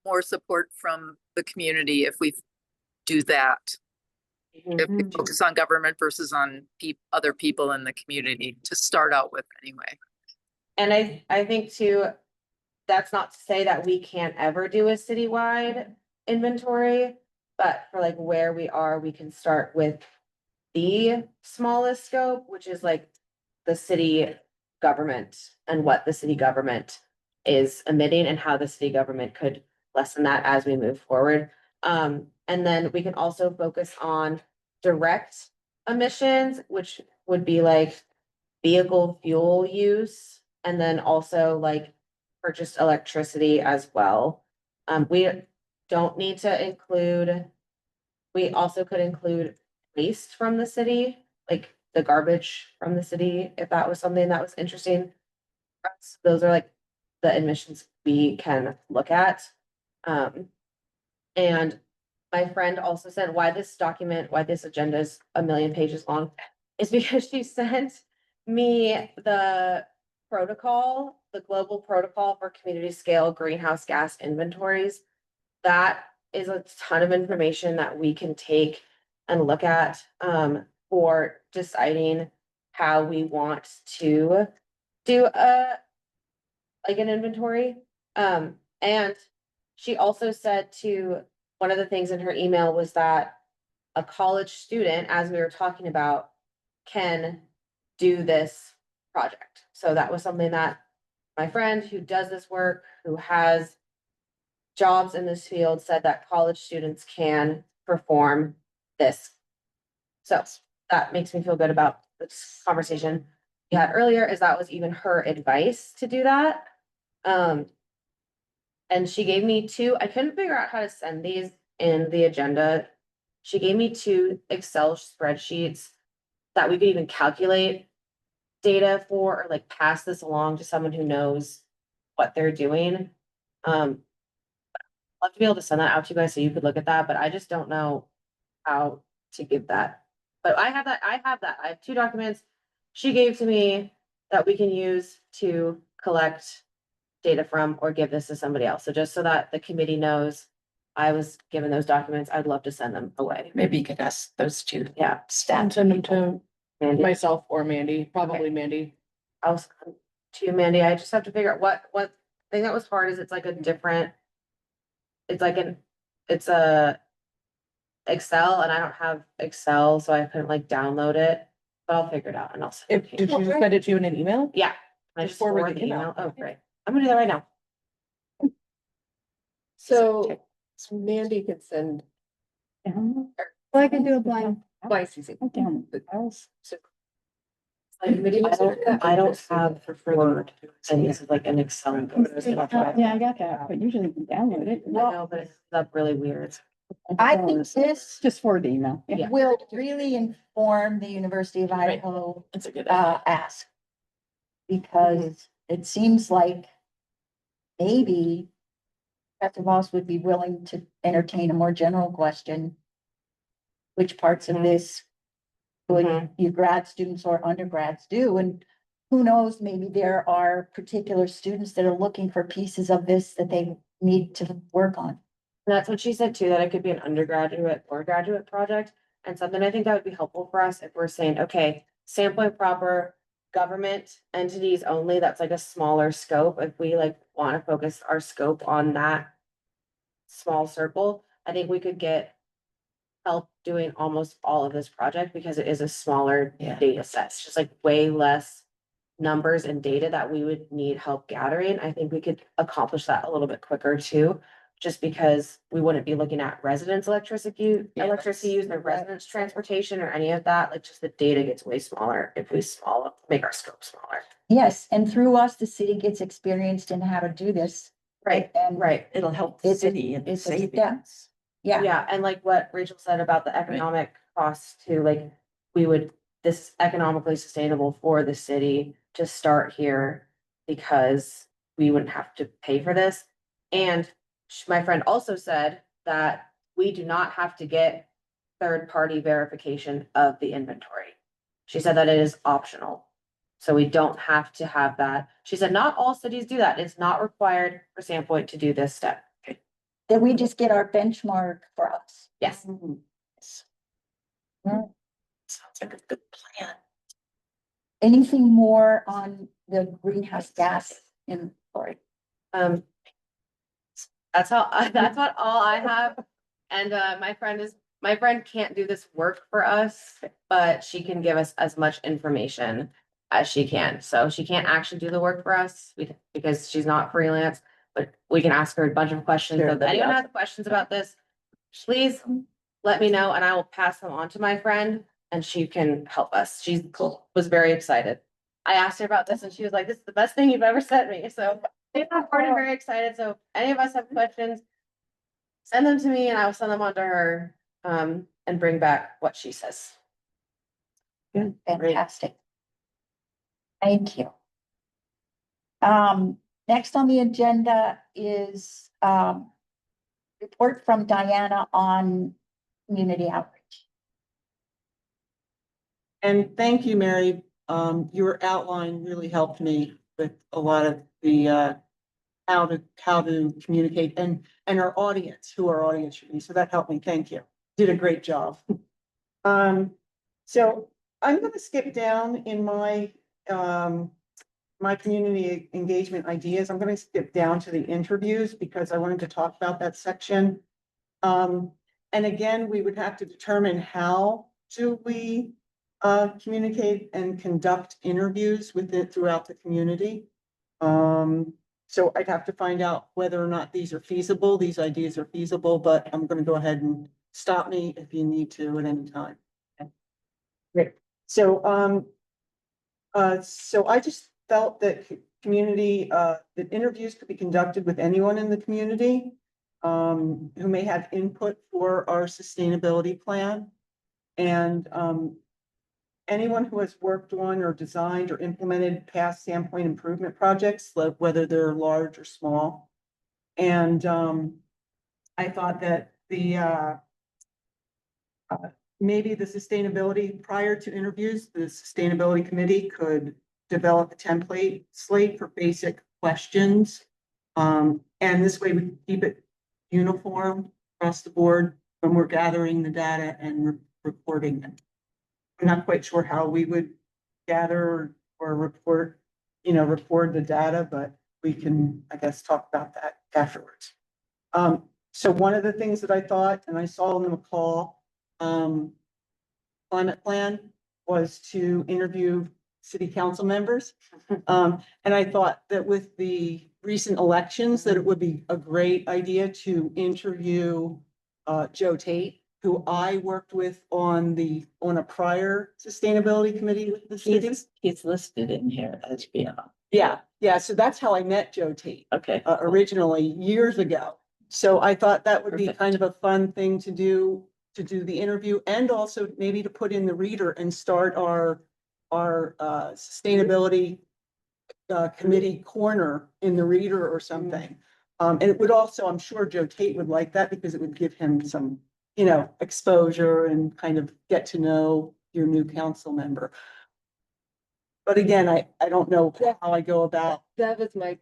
more support from the community if we do that. If we focus on government versus on other people in the community to start out with anyway. And I think too, that's not to say that we can't ever do a citywide inventory, but for like where we are, we can start with the smallest scope, which is like the city government and what the city government is emitting and how the city government could lessen that as we move forward. And then we can also focus on direct emissions, which would be like vehicle fuel use, and then also like purchased electricity as well. We don't need to include, we also could include waste from the city, like the garbage from the city, if that was something that was interesting. Those are like the emissions we can look at. And my friend also said why this document, why this agenda is a million pages long, is because she sent me the protocol, the global protocol for community scale greenhouse gas inventories. That is a ton of information that we can take and look at for deciding how we want to do like an inventory. And she also said to, one of the things in her email was that a college student, as we were talking about, can do this project. So that was something that my friend who does this work, who has jobs in this field, said that college students can perform this. So that makes me feel good about this conversation we had earlier, is that was even her advice to do that. And she gave me two, I couldn't figure out how to send these in the agenda She gave me 2 Excel spreadsheets that we could even calculate data for, or like pass this along to someone who knows what they're doing. I'd love to be able to send that out to you guys so you could look at that, but I just don't know how to give that. But I have that, I have 2 documents she gave to me that we can use to collect data from or give this to somebody else. So just so that the committee knows I was given those documents, I'd love to send them away. Maybe you could ask those two Yeah. staff. Send them to Mandy, myself or Mandy, probably Mandy. I'll send them to you, Mandy. I just have to figure out what thing that was hard is it's like a different. It's like it's a Excel and I don't have Excel, so I couldn't like download it, but I'll figure it out and I'll send If, it to did you. you send it to you in an email? Yeah. Can I Just just forward forward the the email. email? Oh, great. I'm gonna do that right now. So Mandy could send Download. Well, I can do a blind. my CC. I download the files. I don't have Word, and this is like an Excel. Yeah, I got that, but usually you can download it. I know, but it's up really weird. I think this Just forward the email. Yeah. will really inform the University of Right. Idaho That's a good idea. ask. Because it seems like maybe Dr. Voss would be willing to entertain a more general question. Which parts of this would Mhm. your grad students or undergrads do? And who knows, maybe there are particular students that are looking for pieces of this that they need to work on. That's what she said too, that it could be an undergraduate or graduate project. And something I think that would be helpful for us if we're saying, okay, Sandpoint proper, government entities only, that's like a smaller scope. If we like want to focus our scope on that small circle, I think we could get help doing almost all of this project because it is a smaller Yeah. data set. It's just like way less numbers and data that we would need help gathering. I think we could accomplish that a little bit quicker too. Just because we wouldn't be looking at residents' electricity use, their residents' transportation or any of that, like just the data gets way smaller if we make our scope smaller. Yes, and through us, the city gets experienced in how to do this. Right, And right. It'll help the It's a- city and it's a step. savings. Yeah, Yeah, and like what Rachel said about the economic costs too, like this is economically sustainable for the city to start here because we wouldn't have to pay for this. And my friend also said that we do not have to get third-party verification of the inventory. She said that it is optional. So we don't have to have that. She said not all cities do that. It's not required for Sandpoint to do this step. then we just get our benchmark for us. Yes. Sounds like a good plan. Anything more on the greenhouse gas inventory? That's that's what all I have. And my friend can't do this work for us, but she can give us as much information as she can. So she can't actually do the work for us because she's not freelance, but we can ask her a bunch of questions. Sure, So if that'd be anyone has awesome. questions about this, please let me know and I will pass them on to my friend and she can help us. She was very excited. I asked her about this and she was like, this is the best thing you've ever sent me. So they're already very excited. So if any of us have questions, send them to me and I will send them on to her, and bring back what she says. Fantastic. Thank you. Next on the agenda is, report from Diana on community outreach. And thank you, Mary. Your outline really helped me with a lot of the, how to communicate and our audience, who our audience should be. So that helped me. Thank you. Did a great job. So I'm gonna skip down in my, my community engagement ideas. I'm gonna skip down to the interviews because I wanted to talk about that section. And again, we would have to determine how do we communicate and conduct interviews with it throughout the community. So I'd have to find out whether or not these are feasible, these ideas are feasible, but I'm gonna go ahead and stop me if you need to at any time. Okay. Great. So, so I just felt that community, that interviews could be conducted with anyone in the community. who may have input for our sustainability plan. And, anyone who has worked on or designed or implemented past Sandpoint improvement projects, like whether they're large or small. And, I thought that maybe the sustainability, prior to interviews, the sustainability committee could develop a template slate for basic questions. And this way we keep it uniform across the board when we're gathering the data and reporting it. I'm not quite sure how we would gather or report the data, but we can, I guess, talk about that afterwards. So one of the things that I thought, and I saw in the McCall, climate plan, was to interview city council members. And I thought that with the recent elections, that it would be a great idea to interview Joe Tate, who I worked with on a prior sustainability committee with the city. He's listed in here as being on. Yeah, so that's how I met Joe Tate Okay. originally years ago. So I thought that would be Perfect. kind of a fun thing to do the interview, and also maybe to put in the reader and start our sustainability committee corner in the reader or something. And it would also, I'm sure Joe Tate would like that, because it would give him some, exposure and kind of get to know your new council member. But again, I don't know how I go about. That was my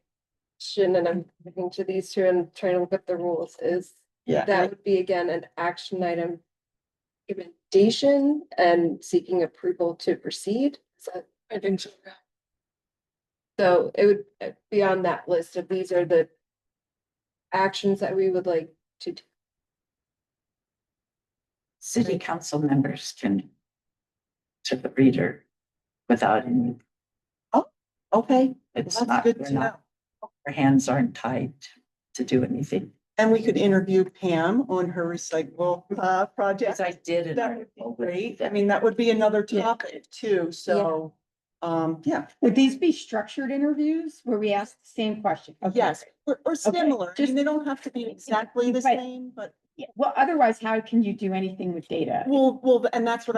question, and I'm looking to these two and trying to look up the rules is. Yeah. That would be again an action item. Recommendation and seeking approval to proceed. Is that? I think so. So it would be on that list of these are the actions that we would like to do. City council members can to the reader without any, Okay, it's that's not, good we're to know. not, our hands aren't tied to do anything. And we could interview Pam on her recyclable project. As I did an That would article be with great. I mean, that would be another Yeah. topic too, so, yeah. Would these be structured interviews where we ask the same question? Okay. Yes, or similar. I mean, just- they don't have to be exactly the Right. same, but, Yeah, well, otherwise, how can you do anything with data? well, and that's what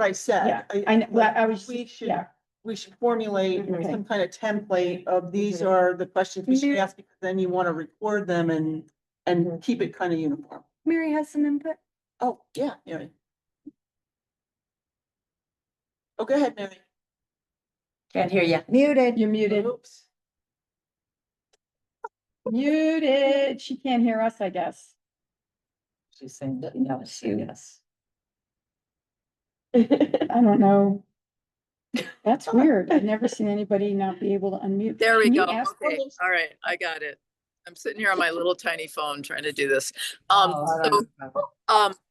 I said. Yeah, I know, well, I was, We should, yeah, we should formulate Okay. some kind of template of these Mhm. are the questions we should Mary- ask, because then you want to record them and keep it kind of uniform. Mary has some input. Oh, yeah, Mary. Oh, go ahead, Mary. Can't hear you. Muted. You're muted, Oops. muted. She can't hear us, I guess. She's saying that, no, yes. I don't know. That's weird. I've never seen anybody not be able to unmute. There we Can you go. ask Okay, them? all right, I got it. I'm sitting here on my little tiny phone trying to do this. Oh,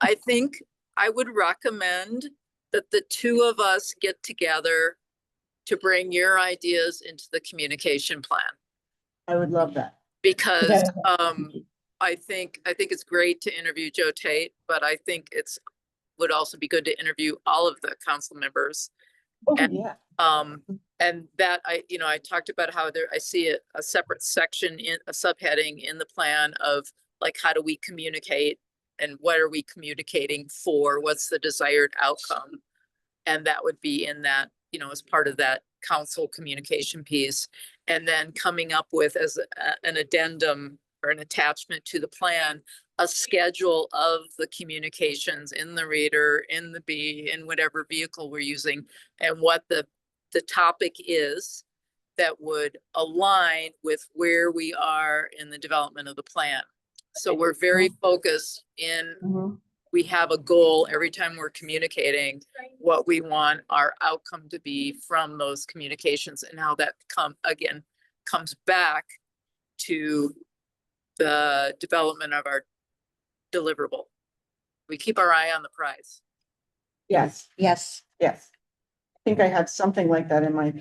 I think I would recommend that the two of us get together to bring your ideas into the communication plan. I would love that. Because, Okay. I think it's great to interview Joe Tate, but I think would also be good to interview all of the council members. Oh, And- yeah. And that I talked about how I see a separate section in a subheading in the plan of like, how do we communicate and what are we communicating for? What's the desired outcome? And that would be in that, as part of that council communication piece. And then coming up with as an addendum or an attachment to the plan, a schedule of the communications in the reader, in the B, in whatever vehicle we're using, and what the topic is that would align with where we are in the development of the plan. So we're very focused in, we have a goal every time we're communicating what we want our outcome to be from those communications, and how that comes back to the development of our deliverable. We keep our eye on the prize. Yes, Yes. yes. I think I have something like that in my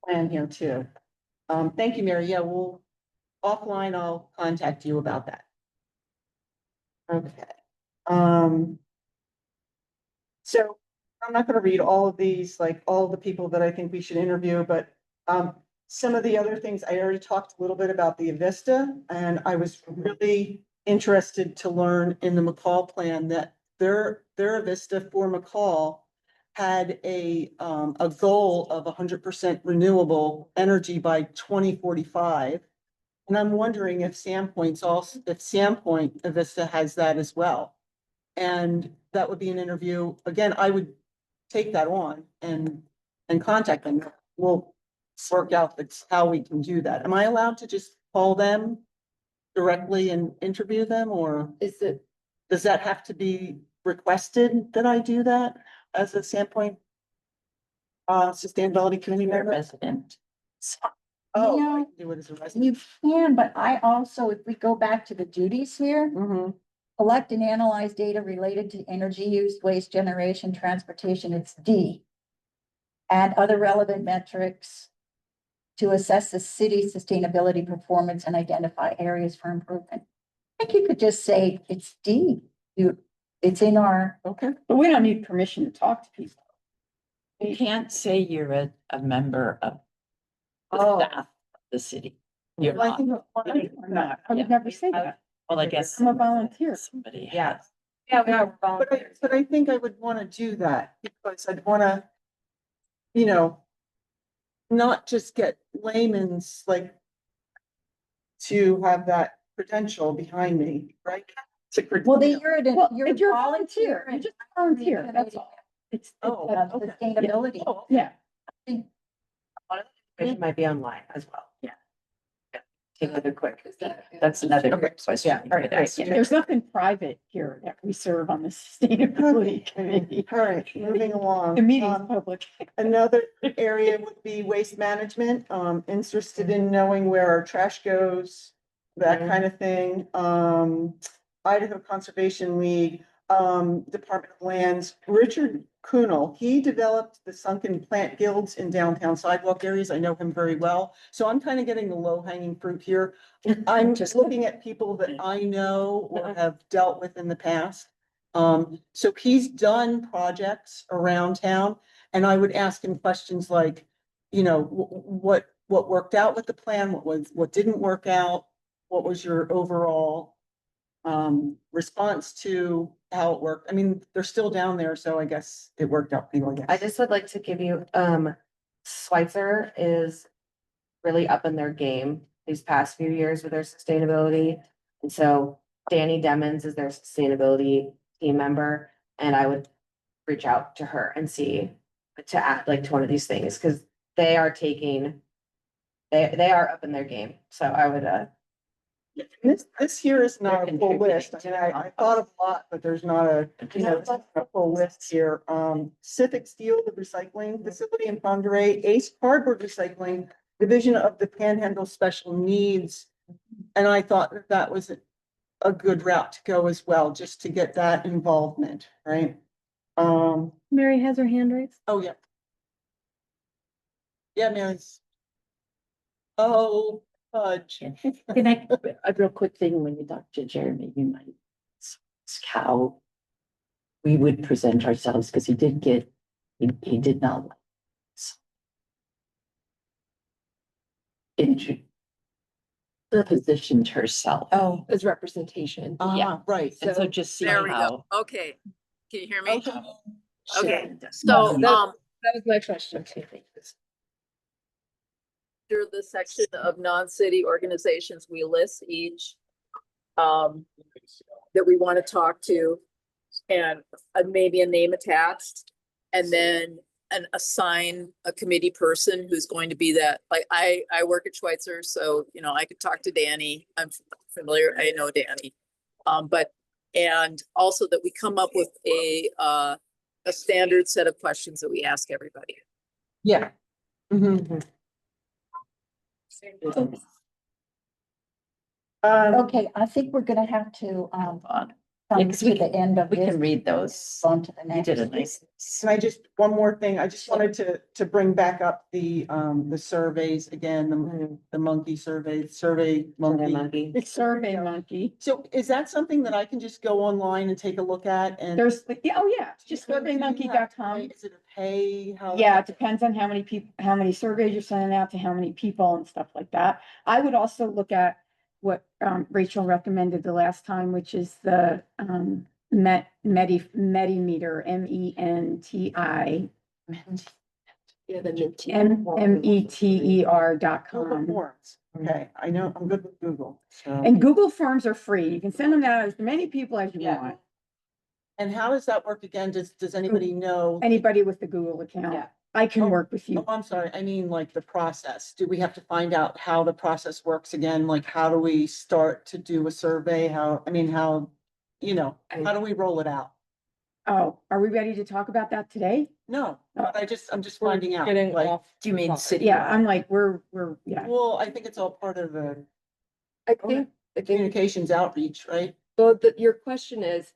plan here too. Thank you, Mary. Yeah, offline, I'll contact you about that. Okay. So I'm not gonna read all of these, like all the people that I think we should interview, but some of the other things, I already talked a little bit about the Avista, and I was really interested to learn in the McCall plan that their Avista for McCall had a goal of 100% renewable energy by 2045. And I'm wondering if Sandpoint's also, if Sandpoint Avista has that as well. And that would be an interview. Again, I would take that on and contact them. We'll work out how we can do that. Am I allowed to just call them directly and interview them, or Is it, does that have to be requested that I do that as a Sandpoint sustainability committee You're a member? resident. Oh, Yeah. I can do it as a resident. You can, but I also, if we go back to the duties here, Mhm. collect and analyze data related to energy use, waste generation, transportation, it's D. And other relevant metrics to assess the city's sustainability performance and identify areas for improvement. I think you could just say it's D. It's in our, Okay. But we don't need permission to talk to people. You can't say you're a member of the Oh. staff of the city. You're Well, I not. think that's fine. I'm not, I Yeah. would never say that. Well, I guess. I'm a volunteer. Somebody Yeah. has. Yeah, we are But volunteers. I think I would want to do that because I'd want to, you know, not just get layman's like to have that credential behind me, right? well, You know. you're You're a volunteer. You just volunteer, that's all. It's, Oh, okay. Sustainability. Oh, Yeah. It might be online as well. Take another quick. is that? That's another Okay. quick question. Yeah, you all right, could great. ask. yeah, there's nothing private here that we serve on the sustainability committee. All right, moving along. The meeting's public. Another area would be waste management, interested in knowing where our trash goes, that Mhm. kind of thing. Idaho Conservation League, Department of Lands, Richard Kunal, he developed the sunken plant guilds in downtown sidewalk areas. I know him very well. So I'm kind of getting the low hanging fruit here. I'm just looking at people that I know or have dealt with in the past. So he's done projects around town. And I would ask him questions like, you know, what worked out with the plan, what didn't work out? What was your overall response to how it worked? I mean, they're still down there, so I guess it worked out pretty well, I I guess. just would like to give you, Schweitzer is really up in their game these past few years with their sustainability. And so Danny Demmons is their sustainability team member, and I would reach out to her and see to act like to one of these things, because they are taking, they are up in their game. So I would, This here is not They're a full list. I contributing mean, I thought of a lot, but there's not a, you know, a full list here. Civic Steel, the recycling facility in Ponderay, Ace Cardboard Recycling, Division of the Panhandle Special Needs. And I thought that that was a good route to go as well, just to get that involvement, right? Mary has her hand raised. Oh, yeah. Yeah, Mary's. Oh, fudge. Can I, a real quick thing, when you talk to Jeremy, you might ask how we would present ourselves, because he did get, he did not like us. Positioned herself. Oh, As representation. right. And so just see There we go. how. Okay. Can you hear me? Okay. Okay, Sharon does so, not- That was my question too. Through the section of non-city organizations, we list each that we want to talk to and maybe a name attached, and then assign a committee person who's going to be that, like, I work at Schweitzer, so, you know, I could talk to Danny. I'm familiar, I know Danny. And also that we come up with a standard set of questions that we ask everybody. Yeah. Mhm. Okay, I think we're gonna have to, come Yeah, 'cause to we the end of We this, can read those. on to the You next. did a nice. Can I just, one more thing, I just wanted to bring back up the surveys again, the monkey survey, survey monkey. It's Survey Monkey. So is that something that I can just go online and take a look at and? There's, yeah, oh yeah, just surveymonkey.com. Is it a pay? How? Yeah, it depends on how many people, how many surveys you're sending out to how many people and stuff like that. I would also look at what Rachel recommended the last time, which is the Mentimeter, MENTI, Yeah, the minty. Google METER.com. Forms. Okay, I know, I'm good with Google, so. And Google Forms are free. You can send them out as many people as you Yeah. want. And how does that work again? Does anybody know? Anybody with the Google account. Yeah. I can Oh, work with Oh, you. I'm sorry, I mean like the process. Do we have to find out how the process works again? Like, how do we start to do a survey? How, I mean, how, how do we roll it out? Oh, are we ready to talk about that today? No, but I'm just We're finding out, getting like, off. Do you mean topic. city? Yeah, I'm like, we're, yeah. well, I think it's all part of the I think, communications outreach, right? well, your question is,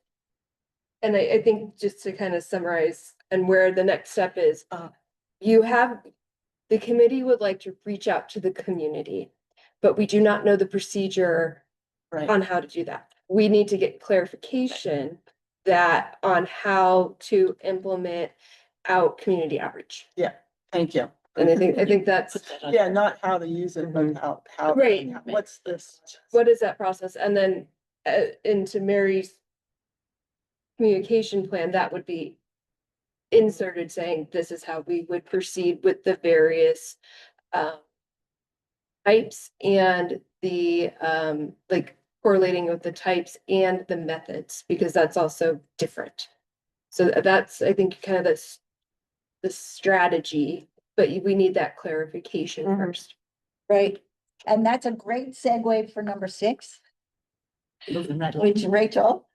and I think just to kind of summarize and where the next step is, you have, the committee would like to reach out to the community, but we do not know the procedure Right, on how to do that. We need to get clarification that on how to implement out community outreach. thank you. And I think that's, Put that on. Yeah, not how to use it, but how. Right. What's this? what is that process? And then into Mary's communication plan, that would be inserted saying this is how we would proceed with the various types and the like correlating with the types and the methods, because that's also different. So that's, I think, kind of the strategy, but we need that clarification Mhm. first. Right, and that's a great segue for number 6, Moving right along. which Rachel,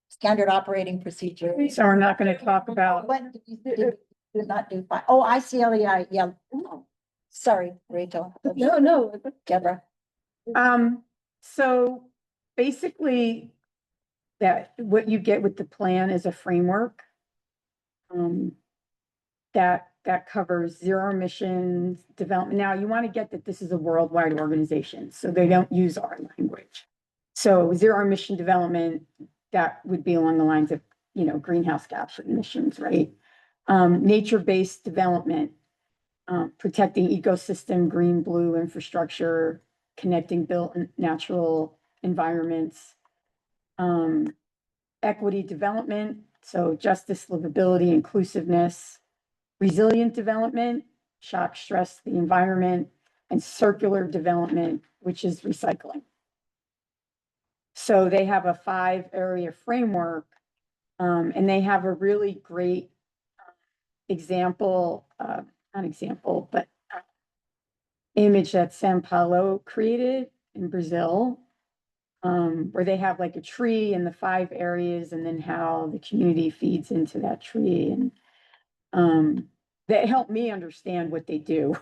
standard operating procedure. So we're not gonna talk about, What did you not do? Oh, I see, yeah. Sorry, Rachel. No, Deborah. so basically that what you get with the plan is a framework. That covers zero emissions development. Now, you want to get that this is a worldwide organization, so they don't use our language. So zero emission development, that would be along the lines of, greenhouse gas emissions, right? Nature-based development, protecting ecosystem, green, blue infrastructure, connecting built and natural environments. Equity development, so justice, livability, inclusiveness. Resilient development, shock, stress, the environment, and circular development, which is recycling. So they have a 5-area framework, and they have a really great example, not example, but image that São Paulo created in Brazil, where they have like a tree in the 5 areas and then how the community feeds into that tree. And that helped me understand what they do.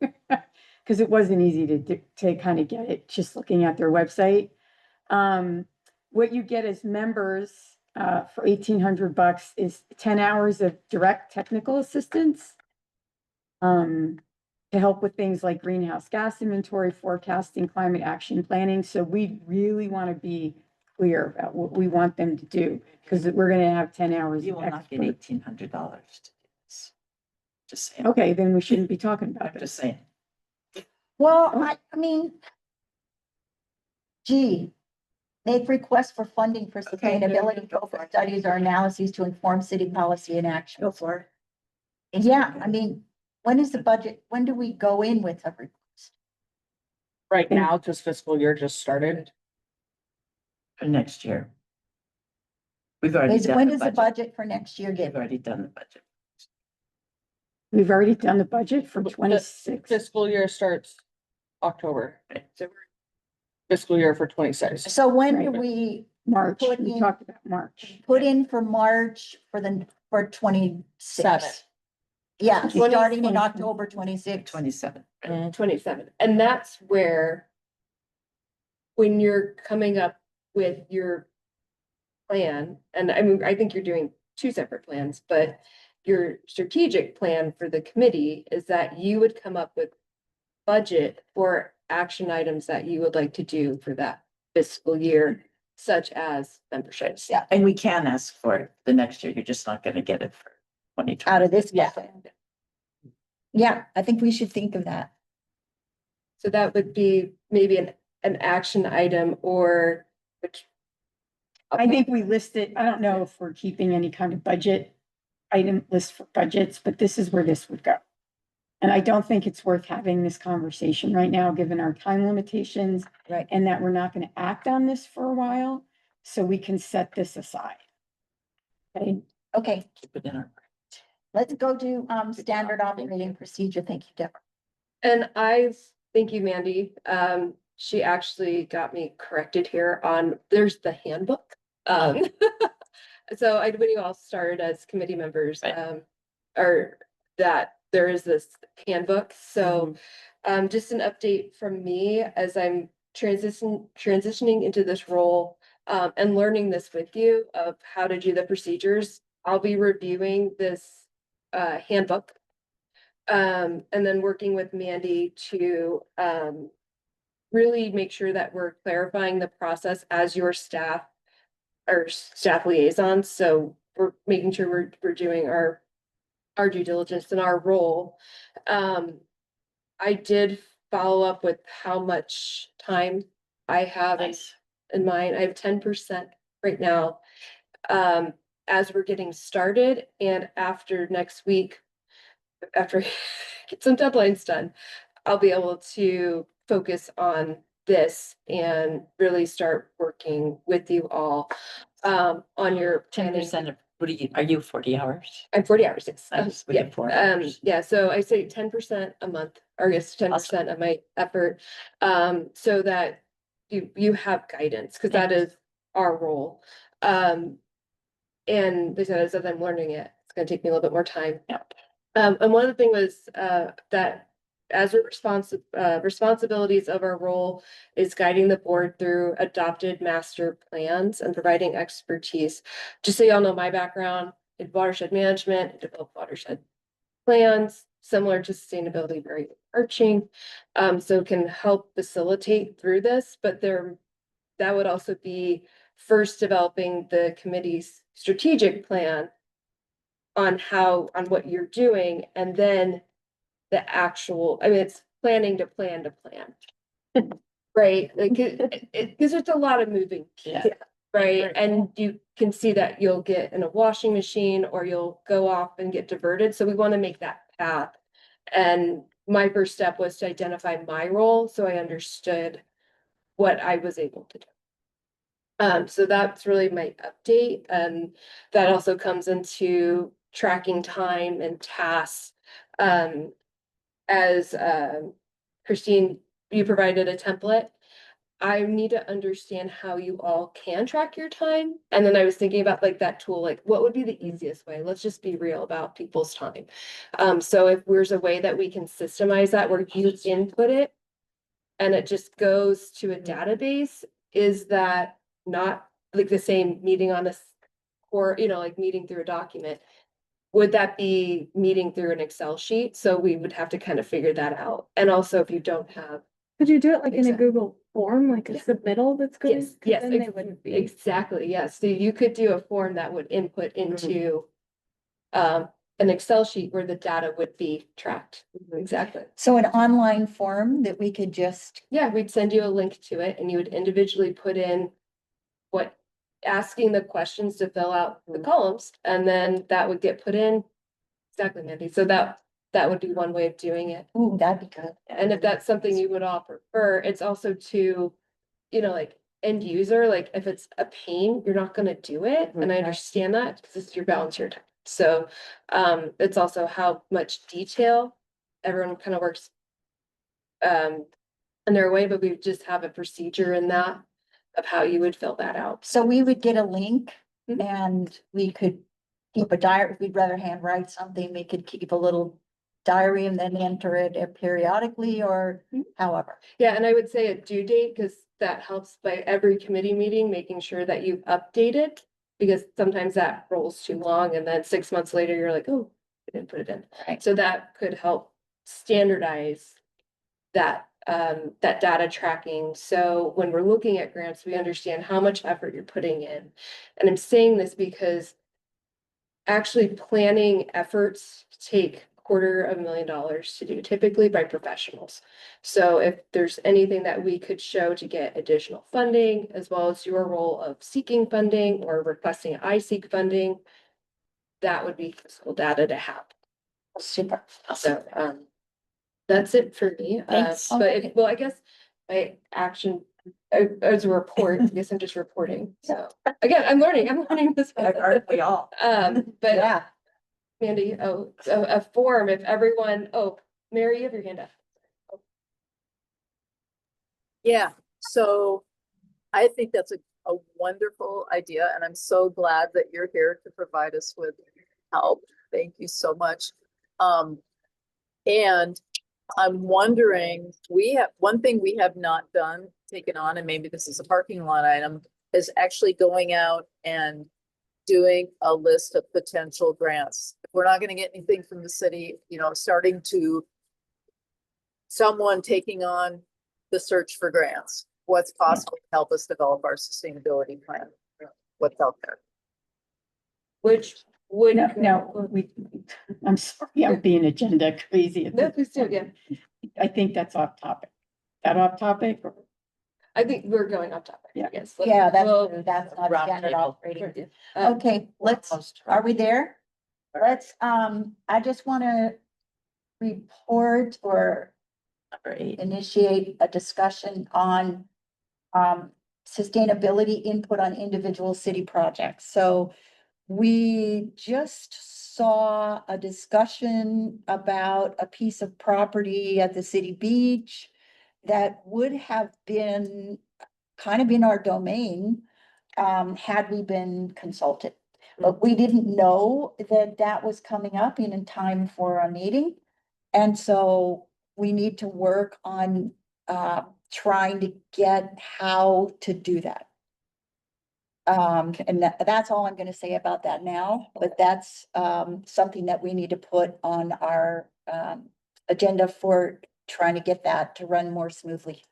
Because it wasn't easy to kind of get it just looking at their website. What you get as members for $1,800 is 10 hours of direct technical assistance to help with things like greenhouse gas inventory, forecasting, climate action planning. So we really want to be clear about what we want them to do, because we're going to have 10 hours. You of will not get expert- $1,800 to do this. Just saying. Okay, then we shouldn't be talking about I'm this. just saying. Well, I mean, G, make requests for funding for Okay. sustainability, go for studies or analyses to inform city policy and action. Go for it. Yeah, I mean, when is the budget, when do we go in with a request? Right now, because fiscal year just started. For next year. We've already done When the does the budget. budget for next year We've get? already done the budget. We've already done the budget for The 26. Fiscal year starts October. Right. So fiscal year for 26. So when do Right. we March, put we in- talked about March. put in for March for 26? Yeah, 20, starting in 20. October 26. 27. 27. And that's where, when you're coming up with your plan, and I mean, I think you're doing two separate plans, but your strategic plan for the committee is that you would come up with budget for action items that you would like to do for that fiscal year, such as memberships. Yeah. And we can ask for it the next year. You're just not gonna get it for 2020. Out of this. Yeah. budget. Yeah, I think we should think of that. So that would be maybe an action item or which. I think we listed, I don't know if we're keeping any kind of budget item list for budgets, but this is where this would go. And I don't think it's worth having this conversation right now, given our time limitations. Right. And that we're not gonna act on this for a while, so we can set this aside. Okay, Okay, Keep it in our. let's go to standard operating procedure. Thank you, Deborah. And thank you, Mandy. She actually got me corrected here on, there's the handbook. So when you all started as committee members, Right. or that there is this handbook, so just an update from me as I'm transitioning into this role, and learning this with you of how to do the procedures. I'll be reviewing this handbook. And then working with Mandy to really make sure that we're clarifying the process as your staff or staff liaison. So we're making sure we're doing our due diligence and our role. I did follow up with how much time I have in mind. I have 10% right now. As we're getting started and after next week, after get some deadlines done, I'll be able to focus on this and really start working with you all on your 10% of, are you 40 hours? I'm 40 hours, yes. Nice, we Yeah, get 4 hours. yeah, so I say 10% a month, or yes, 10% of my effort, so that you have guidance, because that is our role. And they said, as I'm learning it, it's gonna take me a little bit more time. Yep. And one of the things was, that as a responsibilities of our role is guiding the board through adopted master plans and providing expertise. Just so y'all know my background in watershed management, I developed watershed plans, similar to sustainability, very arching. So can help facilitate through this, but that would also be first developing the committee's strategic plan on what you're doing, and then the actual, I mean, it's planning to plan to plan. Right, like, because there's a lot of moving pieces, right? And you can see that you'll get in a washing machine or you'll go off and get diverted, so we want to make that path. And my first step was to identify my role, so I understood what I was able to do. So that's really my update. That also comes into tracking time and tasks. As Christine, you provided a template. I need to understand how you all can track your time. And then I was thinking about like that tool, like what would be the easiest way? Let's just be real about people's time. So if there's a way that we can systemize that where you input it and it just goes to a database, is that not like the same meeting on or, like meeting through a document? Would that be meeting through an Excel sheet? So we would have to kind of figure that out. And also if you don't have. Could you do it like in a Exactly. Google form, like a submittal that's good? Yes, yes, Then they wouldn't be. exactly, yes. So you could do a form that would input into an Excel sheet where the data would be tracked. Exactly. So an online form that we could just, Yeah, we'd send you a link to it and you would individually put in asking the questions to fill out the columns, and then that would get put in. Exactly, Mandy. So that would be one way of doing it. ooh, that'd be good. And if that's something you would all prefer, it's also to, like end user, like if it's a pain, you're not gonna do it. And I understand that because it's your balance your time. So it's also how much detail everyone kind of works in their way, but we just have a procedure in that of how you would fill that out. So we would get a link Mhm. and we could keep a diary. If we'd rather handwrite something, we could keep a little diary and then enter it periodically or however. Yeah, and I would say a due date, because that helps by every committee meeting, making sure that you've updated Because sometimes that rolls too long and then 6 months later, you're like, oh, I didn't put it in. Right. So that could help standardize that data tracking. So when we're looking at grants, we understand how much effort you're putting in. And I'm saying this because actually planning efforts take $250,000 to do, typically by professionals. So if there's anything that we could show to get additional funding, as well as your role of seeking funding or requesting I seek funding, that would be useful data to have. Super. So, that's it for me. Thanks. But well, I guess my action, as a report, I guess I'm just reporting. So again, I'm learning this. Aren't we all? But Yeah. Mandy, a form, if everyone, Mary, you have your hand up. Yeah, so I think that's a wonderful idea, and I'm so glad that you're here to provide us with help. Thank you so much. And I'm wondering, one thing we have not taken on, and maybe this is a parking lot item, is actually going out and doing a list of potential grants. If we're not gonna get anything from the city, someone taking on the search for grants. What's possible to help us develop our sustainability plan? What's out there? Which would. No, I'm sorry, I'm being agenda crazy. No, please do, yeah. I think that's off topic. That off topic? Or- I think we're going off topic. Yeah. Yes. Yeah, Well, that's not round standard table. operating. uh, Okay, Almost are we there? Let's, I just want to report or Number 8. initiate a discussion on sustainability input on individual city projects. So we just saw a discussion about a piece of property at the city beach that would have been kind of in our domain had we been consulted. But we didn't know that that was coming up in time for a meeting. And so we need to work on trying to get how to do that. And that's all I'm gonna say about that now, but that's something that we need to put on our agenda for trying to get that to run more smoothly.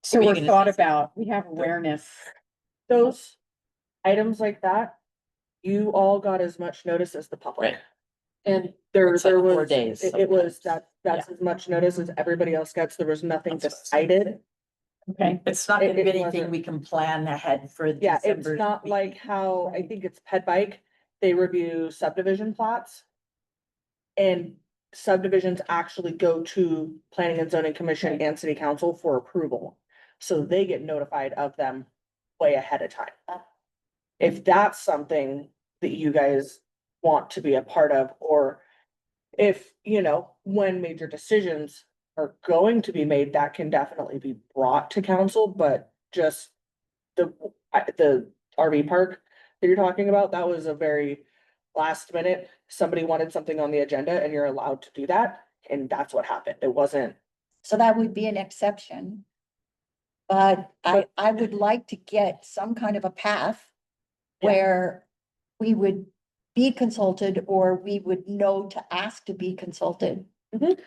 So Were you we're gonna thought say something? about, we have awareness. Those items like that, you all got as much notice as the public. Right. And It's like there 4 was, days it was sometimes. that's as much notice as everybody else gets. There was nothing That's what I'm saying. decided. Okay, It's not gonna be It anything wasn't. we can plan ahead for Yeah, it's December. not like how, I think it's Ped Bike, they review subdivision plots. And subdivisions actually go to Planning and Zoning Commission and City Council for approval. So they get notified of them way ahead of time. If that's something that you guys want to be a part of, or if, when major decisions are going to be made, that can definitely be brought to council, but just the RV park that you're talking about, that was a very last minute, somebody wanted something on the agenda and you're allowed to do that, and that's what happened. It wasn't. So that would be an exception. But I would like to get some kind of a path Yeah. where we would be consulted or we would know to ask to be consulted. Mhm.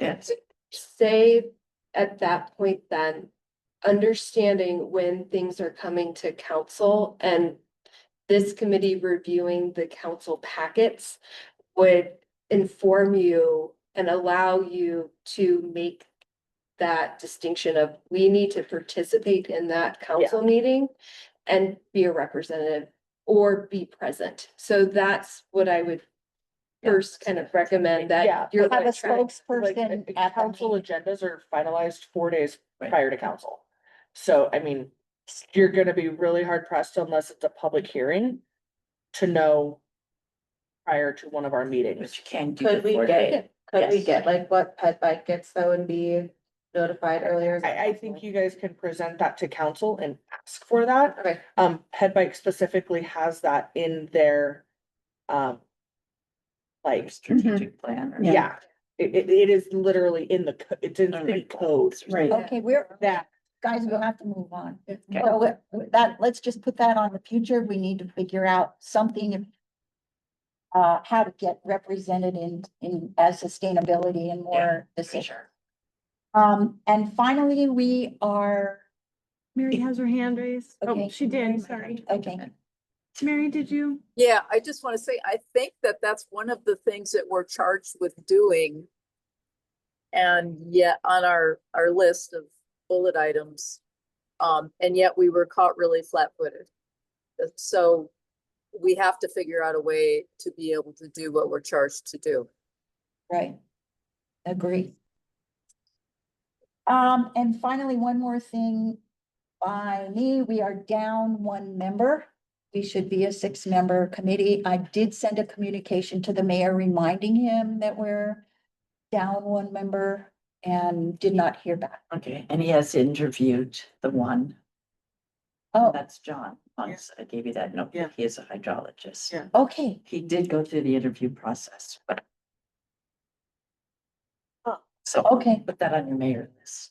Yes. say at that point then, understanding when things are coming to council and this committee reviewing the council packets would inform you and allow you to make that distinction of we need to participate in that council meeting and be a representative or be present. So that's what I would first kind of recommend Yeah, that you're Have a like trying- Like, spokesperson at the council meeting. agendas are finalized 4 days Right. prior to council. So, I mean, you're gonna be really hard pressed unless it's a public hearing to know prior to one of our But meetings. you can do Could we before get- that. Could we Yes. get like what Ped Bike gets though and be notified earlier? Is that I think possible? you guys can present that to council and ask for that. Okay, Ped Bike specifically has that in their, like, Strategic plan. or- Yeah. yeah, it is literally in it's in city code. Right. Okay, we're, That guys, we'll have to move on. Okay. So that, let's just put that on the future. We need to figure out something. How to get represented in as sustainability and more decision. And finally, we are, Mary has her hand raised. Okay. Oh, she did, sorry. okay, Mary, did you? Yeah, I just want to say, I think that that's one of the things that we're charged with doing. And yet on our list of bullet items, and yet we were caught really flat-footed. So we have to figure out a way to be able to do what we're charged to do. right. Agree. And finally, one more thing by me, we are down one member. We should be a 6-member committee. I did send a communication to the mayor reminding him that we're down one member and did not hear back. Okay, and he has interviewed the one, Oh, that's John. Once I gave you that note, Yeah. he is a hydrologist. Yeah. okay. He did go through the interview process, but. So. Okay. Put that on your mayor list.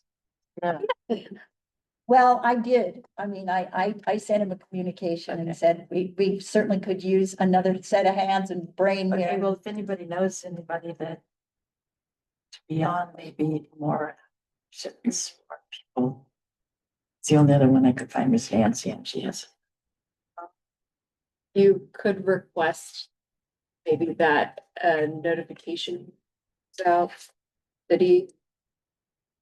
Well, I did. I mean, I sent him a communication Okay. and said, we certainly could use another set of hands and brain Okay, here. well, if anybody knows anybody that. To be on, maybe more shipments for people. It's the only other one I could find was Nancy, and she has. You could request maybe that notification out city.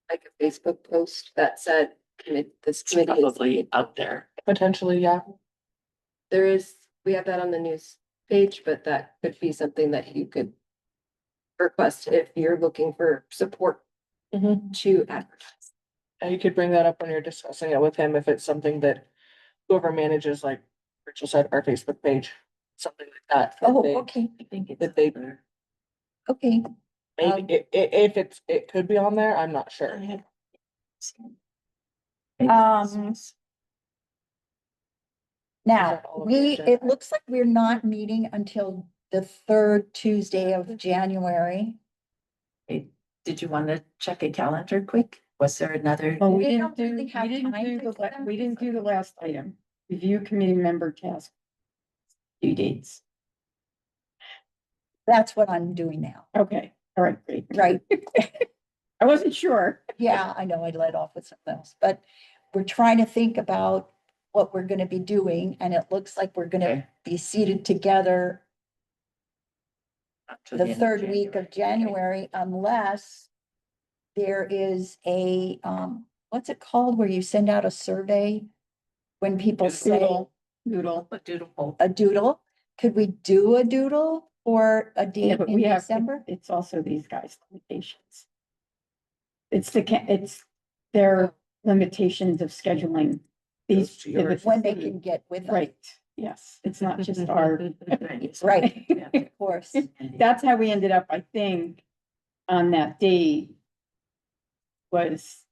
Like a Facebook post that said, this It's committee is. probably out there. Potentially, yeah. There is, we have that on the news page, but that could be something that you could request if you're looking for support to advertise. And you could bring that up when you're discussing it with him, if it's something that whoever manages, like Rachel said, our Facebook page, something like that. that Oh, they- okay, I think it's That they- out there. okay. Maybe, if it could be on there, I'm not sure. Um, Now, that all of the agenda it looks like we're not meeting until the 3rd Tuesday of January. Hey, did you want to check a calendar quick? Was there another? Well, we We didn't don't do, really we have didn't time do to the, do that. we didn't do the last item. Review committee member task. Due dates. That's what I'm doing now. Okay, all right, great. Right. I wasn't sure. Yeah, I know I led off with something else, but we're trying to think about what we're gonna be doing, and it looks like we're gonna Okay. be seated together Up to the end of 3rd week of Okay. January, unless there is a, what's it called, where you send out a survey when people say Doodle. A doodle poll. a doodle? Could we do a doodle or a Yeah, date but in we have, December? it's also these guys' limitations. It's their limitations of scheduling these. Goes to yours. When they can get with us, Right, yes, it's not just our. right, Yeah. of course. That's how we ended up, I think, on that date. Was,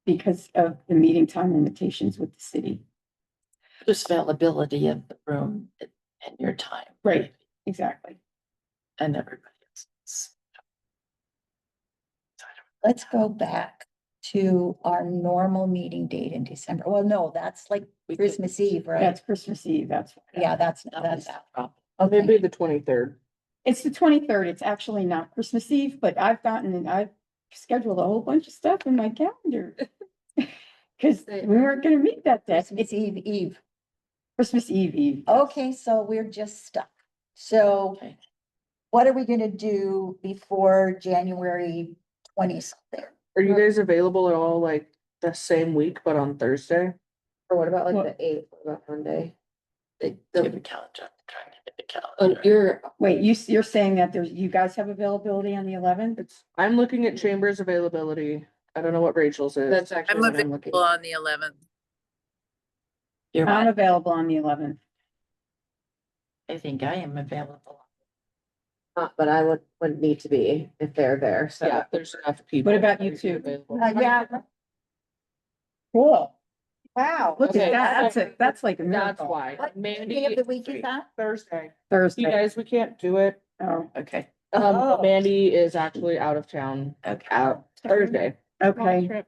because of the meeting time limitations with the city. Just availability of the room and your time. Right. Exactly. And everybody else. Let's go back to our normal meeting date in December. Well, no, that's like We could- Christmas Eve, right? That's Christmas Eve, that's. Yeah, that's, That was that's, that problem. Maybe okay. the 23rd. It's the 23rd. It's actually not Christmas Eve, but I've scheduled a whole bunch of stuff in my calendar. Cause we weren't gonna meet that day. Christmas Eve. Christmas Eve. Okay, so we're just stuck. So Okay. what are we gonna do before January 20 something? Are you guys available at all, like, the same week, but on Thursday? Or what about like What? the 8th, what about Monday? Like Do you have the, a calendar? I'm trying to get the on calendar. your, Wait, you're saying that you guys have availability on the 11th? I'm looking at chambers availability. I don't know what Rachel's is. that's actually I'm what I'm looking. available on the 11th. You're I'm right. available on the 11th. I think I am available. But I wouldn't need to be if they're there, so. Yeah, there's enough people. What about you Are two? available? Yeah, Cool. wow. Look Okay, at that. That's like a That's miracle. why. What Mandy. day of the week is that? Thursday. You Thursday. guys, we can't do it. Oh, Okay, Oh. Mandy is actually out of town okay. out Thursday. okay.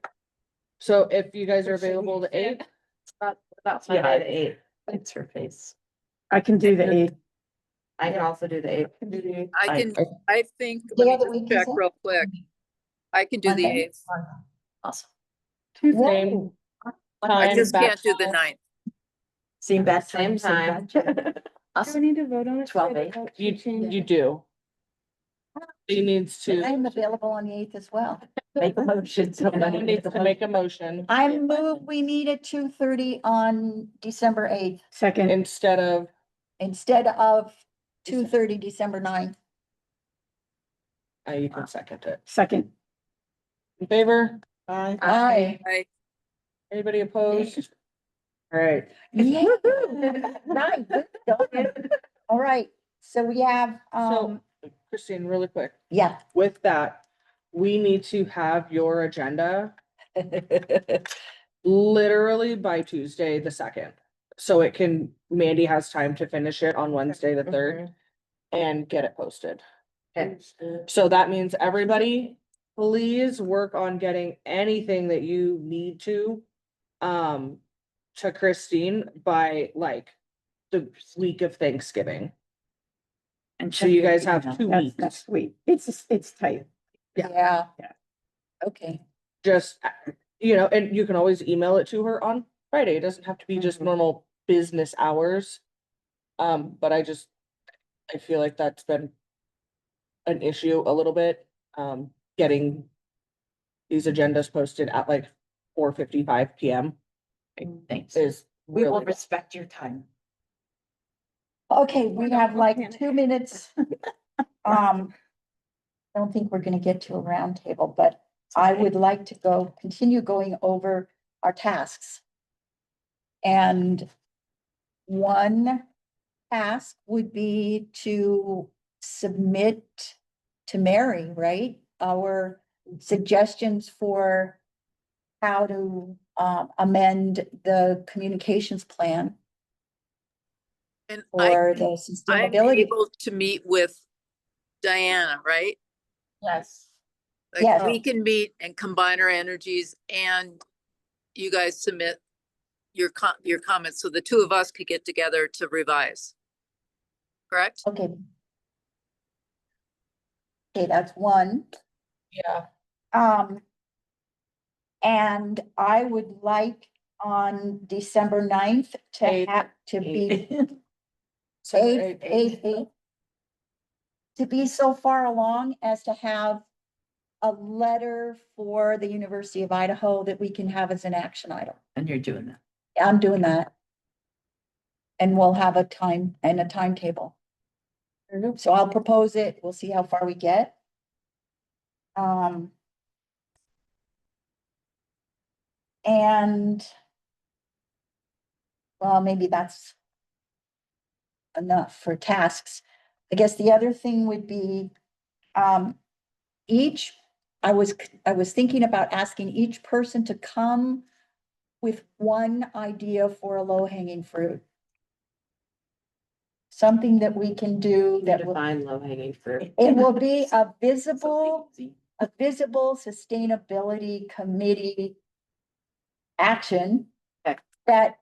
So if you guys are available the 8th, That's Yeah. Monday the 8th. It's her face. I can do the 8th. I can also do the 8th. I think, Day let me of the just week is check it? real quick. I can do the Monday? 8th. Awesome. same I time. just back can't do the channel. 9th. Same bad Same time. Do we Awesome. need to vote on it? 12, today? 8. Vote to You, change you it? do. He needs I to, am available on the 8th as well. Make a motion. Somebody someone needs to make a motion I move we meet at 2:30 on December 8th Second, instead of, instead of 2:30 December 9th. you can second it. second. In favor? Aye. Anybody opposed? All right, Yeah. Nice. All right, so we have, so Christine, really quick, yeah, with that, we need to have your agenda literally by Tuesday, the 2nd. So it can, Mandy has time to finish it on Wednesday, the 3rd, and get it posted. Okay. So that means everybody, please work on getting anything that you need to Christine by like the week of Thanksgiving. And So check you your guys have email. 2 That's weeks. next week. It's tight. yeah. Yeah. Okay, Just, and you can always email it to her on Friday. It doesn't have to be just Mhm. normal business hours. But I feel like that's been an issue a little bit, getting these agendas posted at like 4:55 PM Thanks. is We will really, respect your time. okay, we have like 2 minutes. I don't think we're gonna get to a roundtable, but I would like to continue going over our tasks. And one task would be to submit to Mary, right? Our suggestions for how to amend the communications plan And or the I'm sustainability. able to meet with Diana, right? Yes. Like Yes. we can meet and combine our energies and you guys submit your comments, so the two of us could get together to revise. Correct? Okay. Okay, that's one. yeah. And I would like on December 9th to Eighth. have, to be December eighth, to be so far along as to have a letter for the University of Idaho that we can have as an action item. And you're doing that. I'm doing that. And we'll have a time and a timetable. So I'll propose it. We'll see how far we get. And well, maybe that's enough for tasks. I guess the other thing would be, each, I was thinking about asking each person to come with one idea for a low hanging fruit. Something that we can do that will, Define low hanging fruit. it will be a Something visible easy. sustainability committee action Okay. that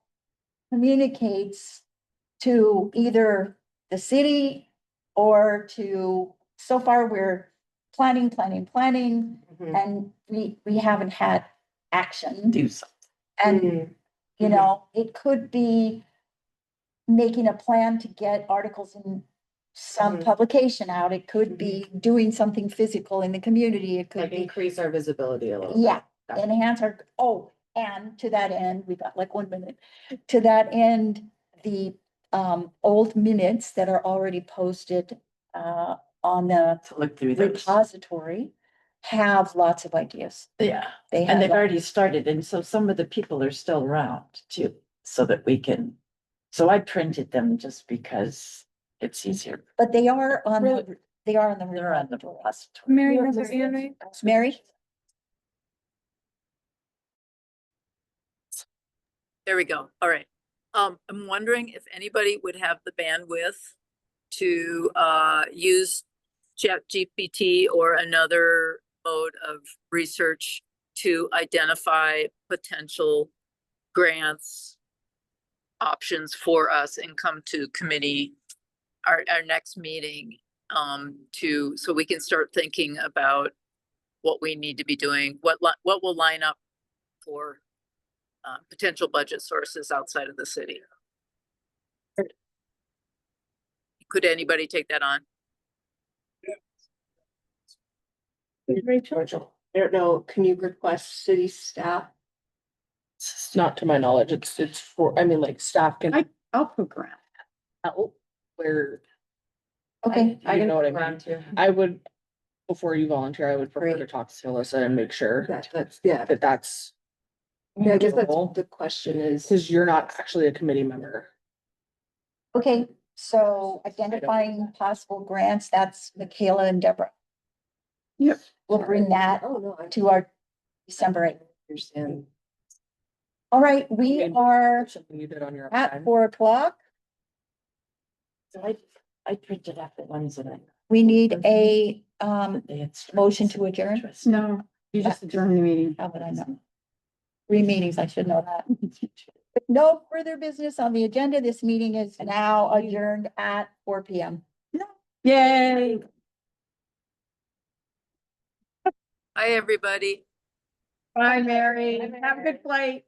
communicates to either the city or to, so far we're planning, Mhm. and we haven't had action. Do something. And, Mhm. you know, it could be making a plan to get articles in some Mhm. publication out. It could be doing something physical in the community. It could Like be, increase our visibility a little. bit. yeah, Gotcha. enhance our, oh, and to that end, we got like 1 minute. To that end, the old minutes that are already posted on the To look through those. repository have lots of ideas. Yeah. They And have, they've already started. And so some of the people are still around too, so that we can, so I printed them just because it's easier. but they are on Really? the, they are on the They're on the repository. repository. Mary has her hand raised. Mary? There we go. All right. I'm wondering if anybody would have the bandwidth to use ChatGPT or another mode of research to identify potential grants, options for us and come to committee, our next meeting, so we can start thinking about what we need to be doing, what will line up for potential budget sources outside of the city. Could anybody take that on? Rachel, I don't know, can you request city staff? It's not to my knowledge, it's for, I mean, like, staff can I'll poke around. help where, Okay, I you can know what I look around mean? too. I would, before you volunteer, I would prefer to Great. talk to Alyssa and make sure That's, yeah, that's, yeah, I guess that's doable. the question is. cause you're not actually a committee member. okay, so identifying possible grants, that's Michaela and Deborah. Yep. We'll bring that Oh, no, I to our December 8th. understand. All right, we Okay. are Something you did on your at side. 4 o'clock. So I printed out the ones that I. We need a they had started motion to some adjourn. interest. No, you just adjourned the meeting. How would I know? 3 meetings, I should know that. With no further business on the agenda, this meeting is now adjourned at 4 p.m. Yay. Hi, everybody. Bye, Mary. Have a good flight.